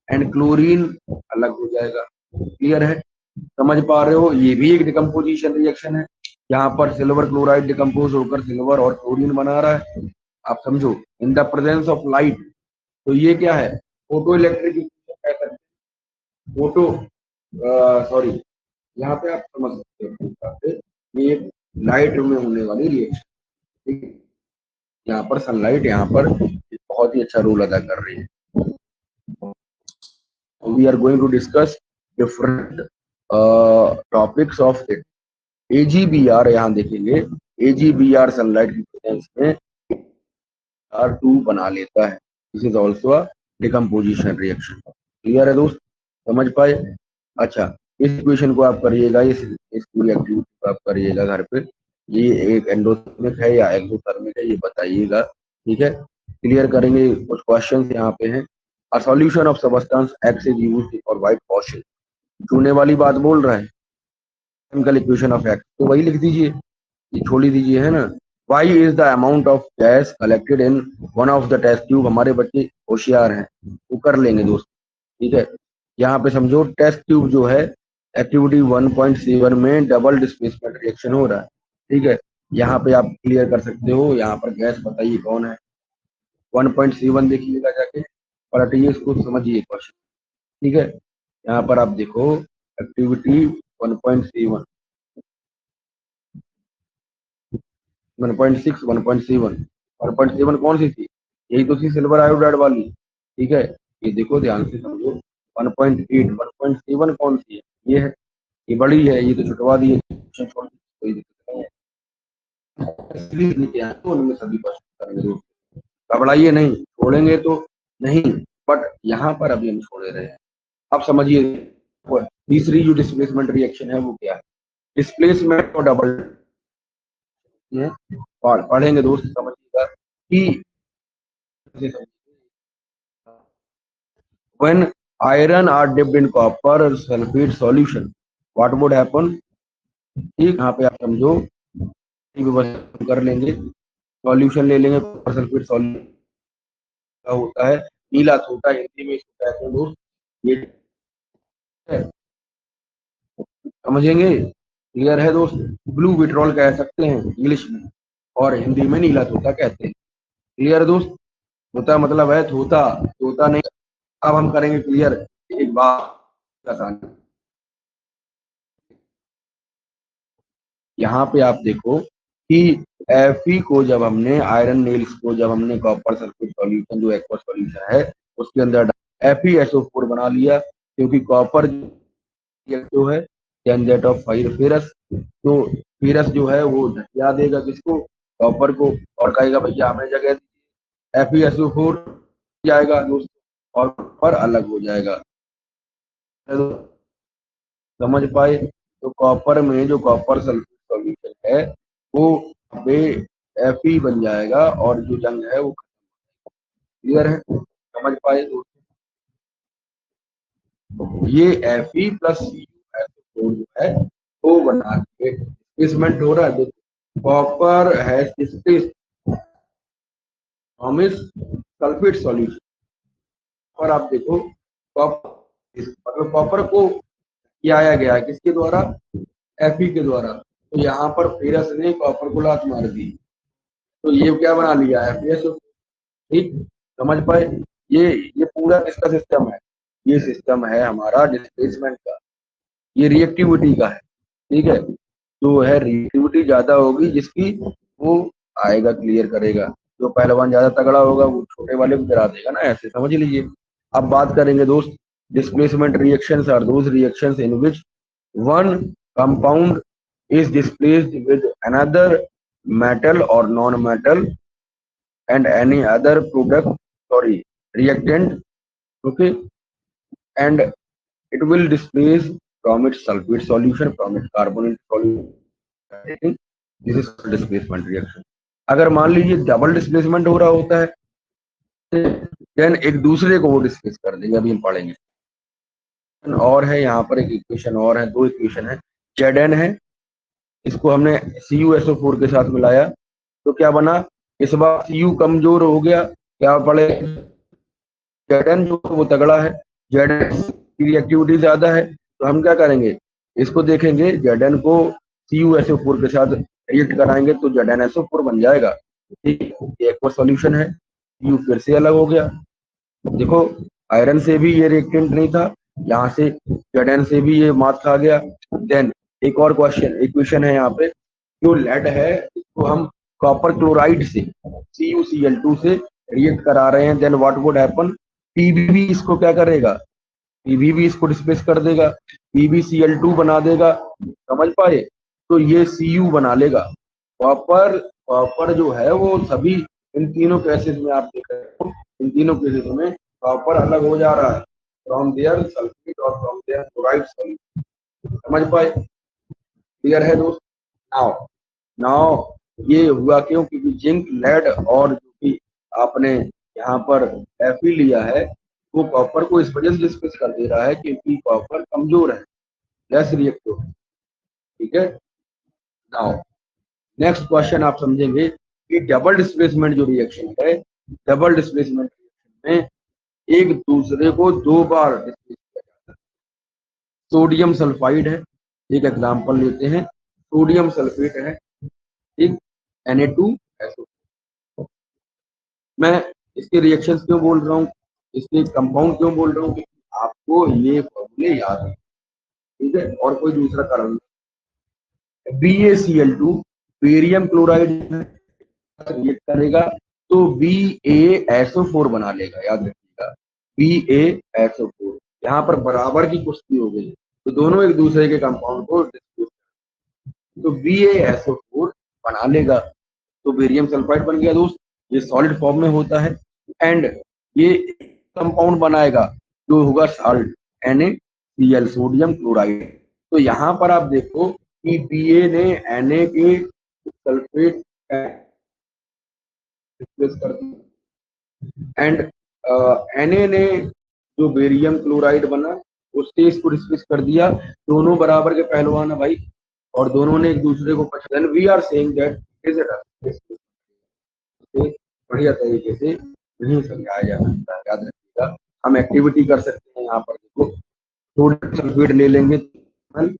एंड क्लोरीन अलग हो जाएगा। क्लियर है? समझ पा रहे हो? ये भी एक डिकम्पोजिशन रिएक्शन है। यहाँ पर सिल्वर क्लोराइड डिकम्पोज होकर सिल्वर और क्लोरीन बना रहा है। आप समझो, इन द प्रेजेंस ऑफ लाइट। तो ये क्या है? फोटो इलेक्ट्रिक कह सकते हैं। फोटो सॉरी, यहाँ पे आप समझ सकते हो ये एक लाइट में होने वाली रिएक्शन। ठीक है? यहाँ पर सनलाइट यहाँ पर बहुत ही अच्छा रोल अदा कर रही है। We are going to discuss different topics of it. AgBr यहाँ देखेंगे, AgBr सनलाइट की प्रेजेंस में R2 बना लेता है। This is also a decomposition reaction. Clear है दोस्त? समझ पाए? अच्छा, इस इक्वेशन को आप करिएगा, इस पूरी एक्टिविटी को आप करिएगा घर पे। ये एक एंडोथर्मिक है या एक्सोथर्मिक है, ये बताइएगा। ठीक है? क्लियर करेंगे। कुछ क्वेश्चंस यहाँ पे हैं। A solution of substance X is used for white washing. चूने वाली बात बोल रहा है। केमिकल इक्वेशन ऑफ X तो वही लिख दीजिए, ये छोड़ ही दीजिए, है ना। Y is the amount of gas collected in one of the test tube. हमारे बच्चे होशियार हैं, वो कर लेंगे दोस्त। ठीक है? यहाँ पे समझो, टेस्ट ट्यूब जो है एक्टिविटी 1.7 में डबल डिस्प्लेसमेंट रिएक्शन हो रहा है। ठीक है? यहाँ पे आप क्लियर कर सकते हो। यहाँ पर गैस बताइए कौन है। 1.7 देखिएगा जाके, पलटिए इसको, समझिए क्वेश्चन। ठीक है? यहाँ पर आप देखो एक्टिविटी 1.7, 1.6, 1.7, 1.7 कौन सी थी? यही तो थी सिल्वर आयोडाइड वाली। ठीक है? ये देखो ध्यान से समझो। 1.8, 1.7 कौन सी है? ये है, ये बड़ी है, ये तो छुटवा दी है। छोड़ दी, कोई दिक्कत नहीं है। इसलिए नीचे आए तो उनमें सभी क्वेश्चन करेंगे। घबराइए नहीं, छोड़ेंगे तो नहीं, बट यहाँ पर अभी हम छोड़े रहे हैं। अब समझिए, तीसरी जो डिस्प्लेसमेंट रिएक्शन है वो क्या है? डिस्प्लेसमेंट और डबल पढ़ेंगे दोस्त, समझिएगा कि when iron are dipped in copper sulfate solution, what would happen? ठीक, यहाँ पे आप समझो, व्यवस्था कर लेंगे, सॉल्यूशन ले लेंगे। कॉपर सल्फेट सॉल्यूशन होता है नीला सोटा, हिंदी में इसको कहते हैं दोस्त। ये है, समझेंगे? क्लियर है दोस्त? ब्लू विट्रॉल कह सकते हैं इंग्लिश में, और हिंदी में नीला तोता कहते हैं। क्लियर है दोस्त? तोता मतलब है तोता, तोता नहीं। अब हम करेंगे क्लियर एक बात आसान। यहाँ पे आप देखो कि Fe को जब हमने, आयरन नेल्स को जब हमने कॉपर सल्फेट सॉल्यूशन जो एक्वा सॉल्यूशन है उसके अंदर FeSO4 बना लिया, क्योंकि कॉपर जो है जनरेट ऑफ फेरस, तो फेरस जो है वो ढकिया देगा किसको? कॉपर को, और कहेगा भैया हमें जगह FeSO4 जाएगा दोस्त, और कॉपर अलग हो जाएगा। समझ पाए? तो कॉपर में जो कॉपर सल्फेट सॉल्यूशन है वो बे Fe बन जाएगा, और जो जंग है वो। क्लियर है? समझ पाए? तो ये Fe प्लस जो है वो बना के डिस्प्लेसमेंट हो रहा है। Copper has displaced from its sulphate solution. और आप देखो, कॉपर मतलब कॉपर को किया गया है किसके द्वारा? Fe के द्वारा। तो यहाँ पर फेरस ने कॉपर को लात मार दी, तो ये क्या बना लिया है? FeSO। ठीक, समझ पाए? ये पूरा इसका सिस्टम है। ये सिस्टम है हमारा डिस्प्लेसमेंट का, ये रिएक्टिविटी का है। ठीक है? जो है रिएक्टिविटी ज्यादा होगी जिसकी, वो आएगा, क्लियर करेगा। जो पहलवान ज्यादा तगड़ा होगा वो छोटे वाले को गिरा देगा ना, ऐसे समझ लीजिए। अब बात करेंगे दोस्त, displacement reactions are those reactions in which one compound is displaced with another metal or non-metal and any other product, sorry, reactant, okay, and it will displace from its sulfate solution, from its carbonate solution. This is displacement reaction. अगर मान लीजिए double displacement हो रहा होता है, then एक दूसरे को वो डिस्प्लेस कर देंगे। अभी हम पढ़ेंगे। और है यहाँ पर एक इक्वेशन और है, दो इक्वेशन है। Zn है, इसको हमने CuSO4 के साथ मिलाया तो क्या बना? इस बार Cu कमजोर हो गया, क्या पड़े? Zn जो वो तगड़ा है, Zn की रिएक्टिविटी ज्यादा है, तो हम क्या करेंगे, इसको देखेंगे, Zn को CuSO4 के साथ रिएक्ट कराएंगे तो ZnSO4 बन जाएगा। ठीक, ये एक और सॉल्यूशन है। Cu फिर से अलग हो गया, देखो आयरन से भी ये रिएक्टेंट नहीं था, यहाँ से Zn से भी ये मास खा गया। देन एक और क्वेश्चन इक्वेशन है यहाँ पे, जो लेड है इसको हम कॉपर क्लोराइड से CuCl2 से रिएक्ट करा रहे हैं, then what would happen, Pb इसको क्या करेगा, Pb इसको डिस्प्लेस कर देगा, PbCl2 बना देगा, समझ पाए, तो ये Cu बना लेगा। कॉपर कॉपर जो है वो सभी इन तीनों केसेस में आप देख रहे हो, इन तीनों केसेस में कॉपर अलग हो जा रहा है फ्रॉम देयर सल्फेट और फ्रॉम देयर क्लोराइड सॉल्यूशन, समझ पाए, क्लियर है दोस्त। नाउ नाउ ये हुआ क्यों, क्योंकि जिंक लेड और जो कि आपने यहाँ पर Fe लिया है, वो कॉपर को इस वजह से डिस्प्लेस कर दे रहा है क्योंकि कॉपर कमजोर है, लेस रिएक्टिव, ठीक है। नाउ नेक्स्ट क्वेश्चन आप समझेंगे कि डबल डिस्प्लेसमेंट जो रिएक्शन है, डबल डिस्प्लेसमेंट रिएक्शन में एक दूसरे को दो बार डिस्प्लेस किया जाता है। सोडियम सल्फाइड है, एक एग्जांपल लेते हैं, सोडियम सल्फेट है, ठीक, Na2SO। मैं इसके रिएक्शंस क्यों बोल रहा हूँ, इसके कंपाउंड क्यों बोल रहा हूँ, कि आपको ये फॉर्मूले याद है, ठीक है, और कोई दूसरा कारण नहीं। BaCl2 बेरियम क्लोराइड रिएक्ट करेगा तो BaSO4 बना लेगा, याद रखिएगा, BaSO4, यहाँ पर बराबर की कुश्ती हो गई, तो दोनों एक दूसरे के कंपाउंड को डिस्प्लेस, तो BaSO4 बना लेगा, तो बेरियम सल्फाइड बन गया दोस्त, ये सॉलिड फॉर्म में होता है। एंड ये कंपाउंड बनाएगा जो होगा साल्ट, NaCl, सोडियम क्लोराइड। तो यहाँ पर आप देखो कि Ba ने Na के सल्फेट रिप्लेस कर दिया, एंड Na ने जो बेरियम क्लोराइड बना उससे इसको रिप्लेस कर दिया, दोनों बराबर के पहलवान है भाई, और दोनों ने एक दूसरे को पहचान, we are saying that is बढ़िया तरीके से नहीं समझाया जा सकता है, याद रखिएगा। हम एक्टिविटी कर सकते हैं, यहाँ पर देखो, सोडियम सल्फेट ले लेंगे एंड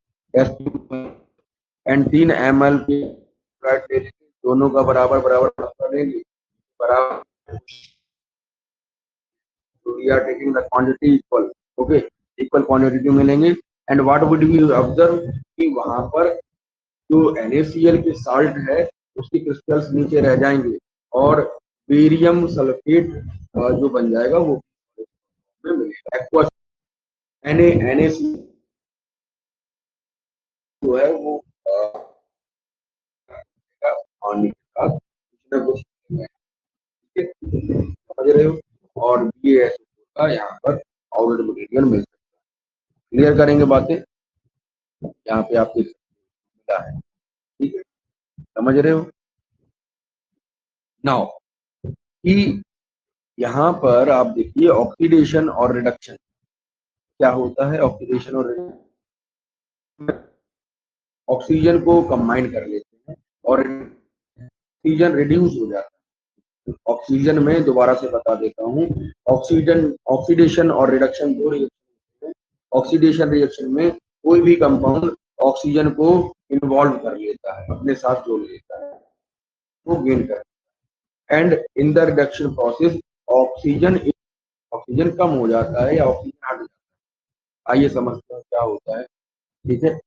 3 ml के ले लेंगे, दोनों का बराबर बराबर कर लेंगे, बराबर, so we are taking the quantity equal, okay, equal quantity में लेंगे, and what would we observe कि वहां पर जो NaCl के साल्ट है उसके क्रिस्टल्स नीचे रह जाएंगे और बेरियम सल्फेट जो बन जाएगा वो में मिलेगा। एक्वा NaCl जो है वो पानी के साथ कुछ ना कुछ, ठीक है, समझ रहे हो, और BaSO4 का यहाँ पर ऑर्गेनिक मटेरियल मिल सकता है। क्लियर करेंगे बातें, यहाँ पे आपको मिला है, ठीक है, समझ रहे हो। नाउ कि यहाँ पर आप देखिए ऑक्सीडेशन और रिडक्शन क्या होता है, ऑक्सीडेशन और ऑक्सीजन को कंबाइन कर लेते हैं और ऑक्सीजन रिड्यूस हो जाता है। ऑक्सीजन में दोबारा से बता देता हूँ, ऑक्सीजन ऑक्सीडेशन और रिडक्शन दो रिएक्शन, ऑक्सीडेशन रिएक्शन में कोई भी कंपाउंड ऑक्सीजन को इन्वॉल्व कर लेता है, अपने साथ जोड़ लेता है, वो गेन कर, and in the reduction process oxygen oxygen कम हो जाता है या ऑक्सीजन हट जाता है। आइए समझते हैं क्या होता है, ठीक है,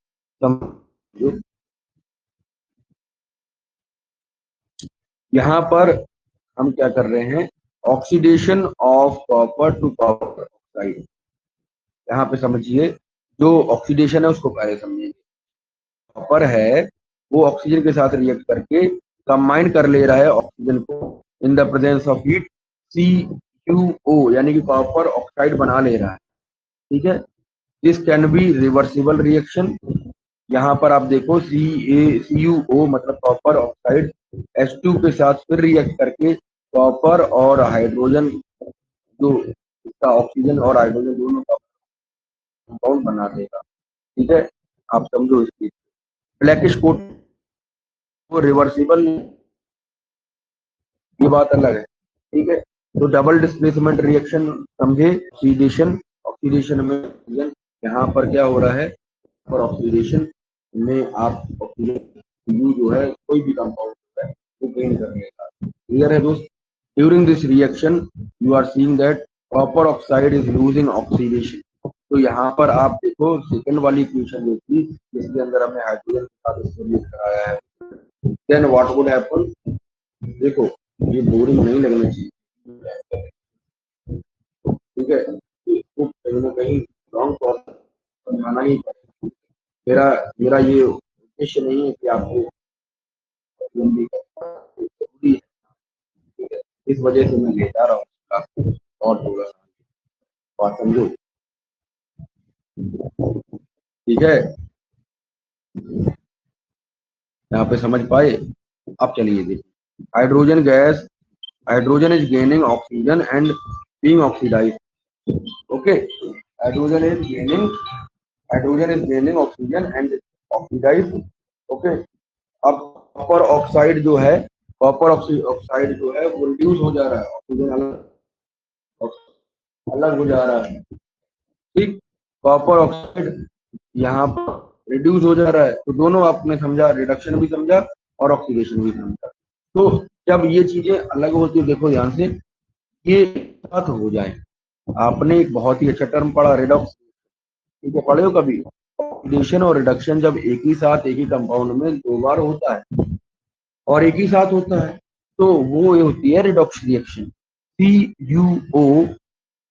समझो। यहाँ पर हम क्या कर रहे हैं, oxidation of copper two copper oxide, यहाँ पे समझिए, जो ऑक्सीडेशन है उसको पहले समझिए। कॉपर है वो ऑक्सीजन के साथ रिएक्ट करके कंबाइन कर ले रहा है ऑक्सीजन को इन the presence of heat, CuO यानी कि कॉपर ऑक्साइड बना ले रहा है, ठीक है। This can be reversible reaction, यहाँ पर आप देखो CuO मतलब कॉपर ऑक्साइड H2 के साथ फिर रिएक्ट करके कॉपर और हाइड्रोजन, जो इसका ऑक्सीजन और हाइड्रोजन दोनों का कंपाउंड बना देगा, ठीक है, आप समझो इस चीज। ब्लैकिश कोट वो रिवर्सिबल, ये बात अलग है, ठीक है। तो डबल डिस्प्लेसमेंट रिएक्शन समझे, ऑक्सीडेशन ऑक्सीडेशन में यहाँ पर क्या हो रहा है, पर ऑक्सीडेशन में आप ऑक्सीजन यू जो है कोई भी कंपाउंड है वो गेन कर लेगा। क्लियर है दोस्त? During this reaction you are seeing that copper oxide is losing oxidation. तो यहाँ पर आप देखो सेकंड वाली इक्वेशन जो थी जिसके अंदर हमने हाइड्रोजन के साथ इसको रिएक्ट कराया है, देन व्हाट वुड हैपन, देखो ये बोरिंग नहीं लगना चाहिए, ठीक है, इसको कहीं ना कहीं रॉन्ग प्रोसेस समझाना ही पड़ेगा। मेरा मेरा ये उद्देश्य नहीं है कि आपको लंबी जरूरी है, ठीक है? इस वजह से मैं लेता रहा हूँ क्लास और थोड़ा सा बात समझो, ठीक है? यहाँ पे समझ पाए? अब चलिए देखिए, hydrogen gas, hydrogen is gaining oxygen and being oxidised. Okay, hydrogen is gaining, hydrogen is gaining oxygen and oxidised. Okay, अब कॉपर ऑक्साइड जो है, कॉपर ऑक्साइड जो है वो रिड्यूस हो जा रहा है, ऑक्सीजन अलग अलग हो जा रहा है, ठीक। कॉपर ऑक्साइड यहाँ पर रिड्यूस हो जा रहा है, तो दोनों आपने समझा, रिडक्शन भी समझा और ऑक्सीडेशन भी समझा। तो जब ये चीजें अलग होती है, देखो ध्यान से, ये साथ हो जाए, आपने एक बहुत ही अच्छा टर्म पढ़ा, रिडॉक्स, ठीक है, पढ़े हो कभी? ऑक्सीडेशन और रिडक्शन जब एक ही साथ एक ही कंपाउंड में दो बार होता है और एक ही साथ होता है तो वो ये होती है redox reaction. CuO,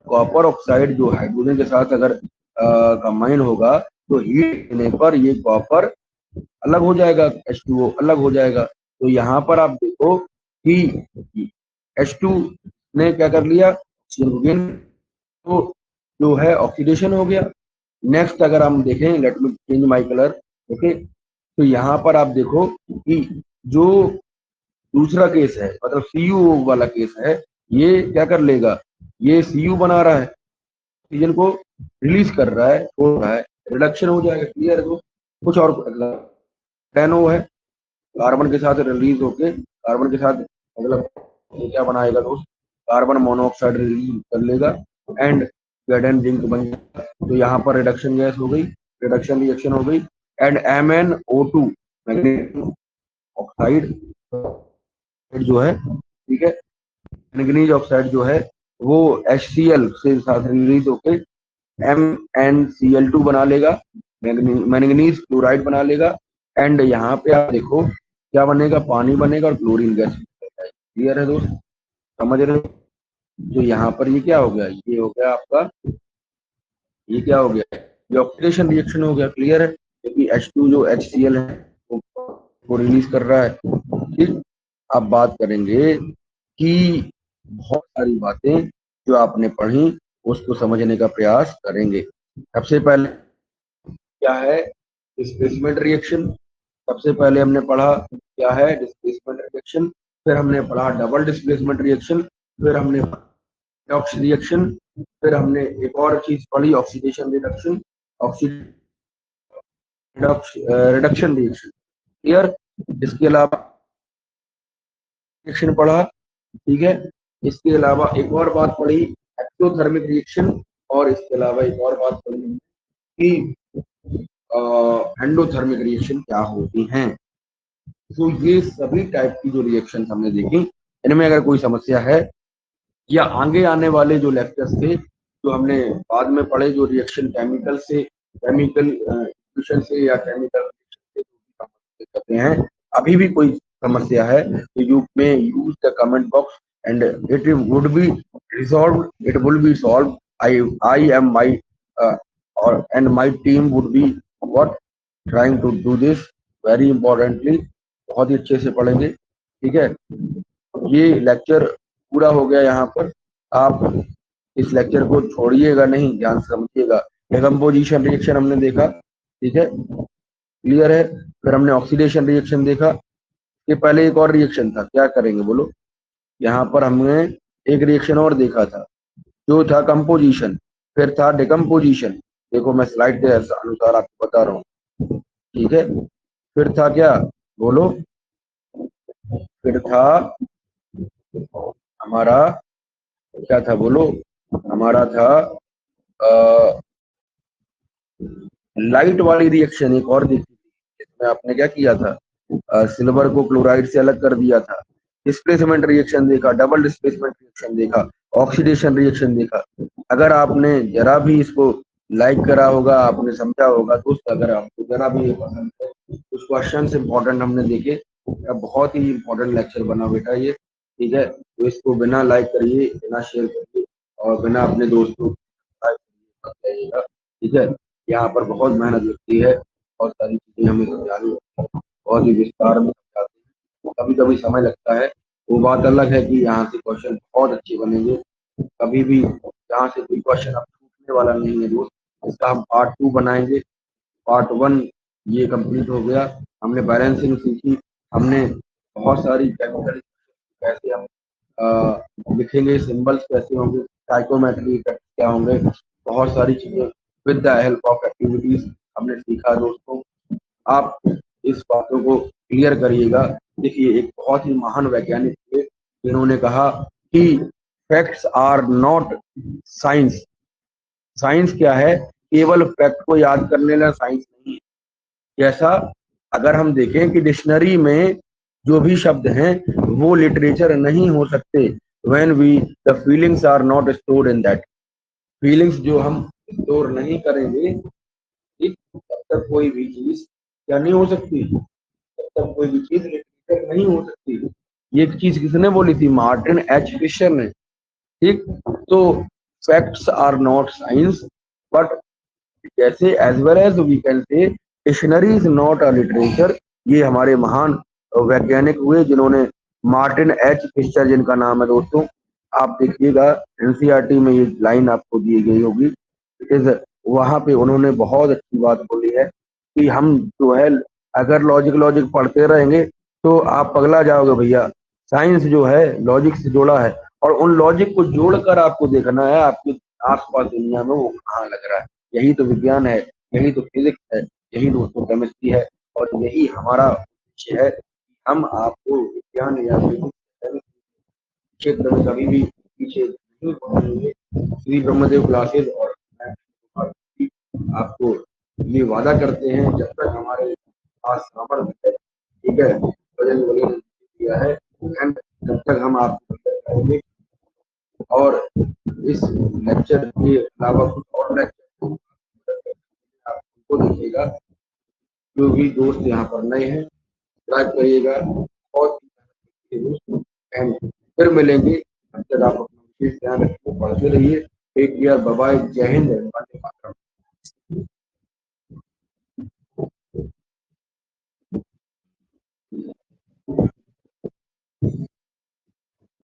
copper oxide जो हाइड्रोजन के साथ अगर कंबाइन होगा तो हीट देने पर ये कॉपर अलग हो जाएगा, H2O अलग हो जाएगा। तो यहाँ पर आप देखो कि H2 ने क्या कर लिया, तो जो है ऑक्सीडेशन हो गया। नेक्स्ट अगर हम देखें, let me change my colour, okay, तो यहाँ पर आप देखो कि जो दूसरा केस है, मतलब CuO वाला केस है, ये क्या कर लेगा, ये Cu बना रहा है, ऑक्सीजन को रिलीज कर रहा है, छोड़ रहा है, रिडक्शन हो जाएगा। क्लियर है दोस्त? कुछ और टेनो है, कार्बन के साथ रिलीज होके, कार्बन के साथ मतलब ये क्या बनाएगा दोस्त, कार्बन मोनोऑक्साइड रिलीज कर लेगा एंड लेड एंड जिंक बन जाएगा। तो यहाँ पर रिडक्शन गैस हो गई, रिडक्शन रिएक्शन हो गई एंड MnO2 मैग्नीशियम ऑक्साइड जो है, ठीक है, मैंगनीज ऑक्साइड जो है वो HCl से साथ रिलीज होके MnCl2 बना लेगा, मैंगनीज क्लोराइड बना लेगा एंड यहाँ पे आप देखो क्या बनेगा, पानी बनेगा और क्लोरीन गैस। क्लियर है दोस्त? समझ रहे हो? तो यहाँ पर ये क्या हो गया, ये हो गया आपका, ये क्या हो गया, ये ऑक्सीडेशन रिएक्शन हो गया। क्लियर है? क्योंकि H2 जो HCl है वो रिलीज कर रहा है, ठीक। अब बात करेंगे कि बहुत सारी बातें जो आपने पढ़ी उसको समझने का प्रयास करेंगे। सबसे पहले क्या है डिस्प्लेसमेंट रिएक्शन, सबसे पहले हमने पढ़ा क्या है डिस्प्लेसमेंट रिएक्शन, फिर हमने पढ़ा डबल डिस्प्लेसमेंट रिएक्शन, फिर हमने रिडॉक्स रिएक्शन, फिर हमने एक और चीज पढ़ी oxidation reduction, reduction reaction. Clear? इसके अलावा रिएक्शन पढ़ा, ठीक है। इसके अलावा एक और बात पढ़ी एक्सोथर्मिक रिएक्शन, और इसके अलावा एक और बात पढ़ी कि एंडोथर्मिक रिएक्शन क्या होती हैं। तो ये सभी टाइप की जो रिएक्शन हमने देखी, इनमें अगर कोई समस्या है या आगे आने वाले जो लेक्चर्स थे जो हमने बाद में पढ़े, जो रिएक्शन केमिकल से, केमिकल इक्वेशन से या केमिकल से करते हैं, अभी भी कोई समस्या है तो you may use the comment box and it would be resolve, it will be solve. I am my और and my team would be what trying to do this very importantly. बहुत ही अच्छे से पढ़ेंगे, ठीक है। ये लेक्चर पूरा हो गया यहाँ पर, आप इस लेक्चर को छोड़िएगा नहीं, ध्यान से समझिएगा। डिकम्पोजिशन रिएक्शन हमने देखा, ठीक है, क्लियर है। फिर हमने ऑक्सीडेशन रिएक्शन देखा, ये पहले एक और रिएक्शन था, क्या करेंगे बोलो। यहाँ पर हमने एक रिएक्शन और देखा था जो था कंपोजिशन, फिर था डिकम्पोजिशन, देखो मैं स्लाइड के अनुसार आपको बता रहा हूँ, ठीक है। फिर था क्या बोलो, फिर था हमारा क्या था बोलो, हमारा था लाइट वाली रिएक्शन एक और देखी थी, इसमें आपने क्या किया था, सिल्वर को क्लोराइड से अलग कर दिया था, डिस्प्लेसमेंट रिएक्शन देखा, डबल डिस्प्लेसमेंट रिएक्शन देखा, ऑक्सीडेशन रिएक्शन देखा। अगर आपने जरा भी इसको लाइक करा होगा, आपने समझा होगा दोस्त, अगर आपको जरा भी ये पसंद है, उस क्वेश्चन से इम्पोर्टेंट हमने देखे, बहुत ही इम्पोर्टेंट लेक्चर बना बेटा ये, ठीक है। तो इसको बिना लाइक करिए, बिना शेयर करिए और बिना अपने दोस्तों को बताइएगा, ठीक है। यहाँ पर बहुत मेहनत लगती है, बहुत सारी चीजें हमें समझानी होती है, बहुत ही विस्तार में समझाते हैं, कभी कभी समय लगता है। वो बात अलग है कि यहाँ से क्वेश्चन बहुत अच्छे बनेंगे, कभी भी यहाँ से कोई क्वेश्चन अब छूटने वाला नहीं है दोस्त। इसका हम पार्ट 2 बनाएंगे। पार्ट 1 ये कंप्लीट हो गया, हमने बैलेंसिंग सीखी, हमने बहुत सारी केमिकल कैसे हम लिखेंगे, सिंबल्स कैसे होंगे, साइकोमेट्री इफेक्ट क्या होंगे, बहुत सारी चीजें with the help of activities हमने सीखा दोस्तों। आप इस बातों को क्लियर करिएगा। देखिए, एक बहुत ही महान वैज्ञानिक थे जिन्होंने कहा कि facts are not science. Science क्या है, केवल फैक्ट को याद करने वाला साइंस नहीं है। जैसा अगर हम देखें कि डिक्शनरी में जो भी शब्द हैं वो लिटरेचर नहीं हो सकते, when we the feelings are not stored in that. Feelings जो हम स्टोर नहीं करेंगे, ठीक, तब तक कोई भी चीज क्या नहीं हो सकती, तब तक कोई भी चीज लिटरेचर नहीं हो सकती। ये चीज किसने बोली थी, मार्टिन एच फिशर ने, ठीक। तो facts are not science, but जैसे as well as we can say dictionary is not a literature. ये हमारे महान वैज्ञानिक हुए जिन्होंने, मार्टिन एच फिशर जिनका नाम है दोस्तों, आप देखिएगा एनसीईआरटी में ये लाइन आपको दी गई होगी, इज वहां पे उन्होंने बहुत अच्छी बात बोली है कि हम जो है, अगर लॉजिक लॉजिक पढ़ते रहेंगे तो आप पगला जाओगे भैया। साइंस जो है लॉजिक से जोड़ा है, और उन लॉजिक को जोड़कर आपको देखना है आपके आसपास दुनिया में वो कहाँ लग रहा है। यही तो विज्ञान है, यही तो फिजिक्स है, यही दोस्तों केमिस्ट्री है, और यही हमारा विषय है। हम आपको विज्ञान या फिजिक्स क्षेत्र में कभी भी पीछे नहीं पड़ेंगे। श्री ब्रह्मदेव क्लासेज और आपको ये वादा करते हैं, जब तक हमारे पास सामर्थ्य है, ठीक है, वजन वगैरह किया है, तब तक हम आपको करेंगे। और इस लेक्चर के अलावा कुछ और लेक्चर आपको देखिएगा, जो भी दोस्त यहाँ पर नए हैं सब्सक्राइब करिएगा, और एंड फिर मिलेंगे। तब तक आप अपना विशेष ध्यान रखिए, पढ़ते रहिए। टेक केयर, बाय बाय, जय हिंद।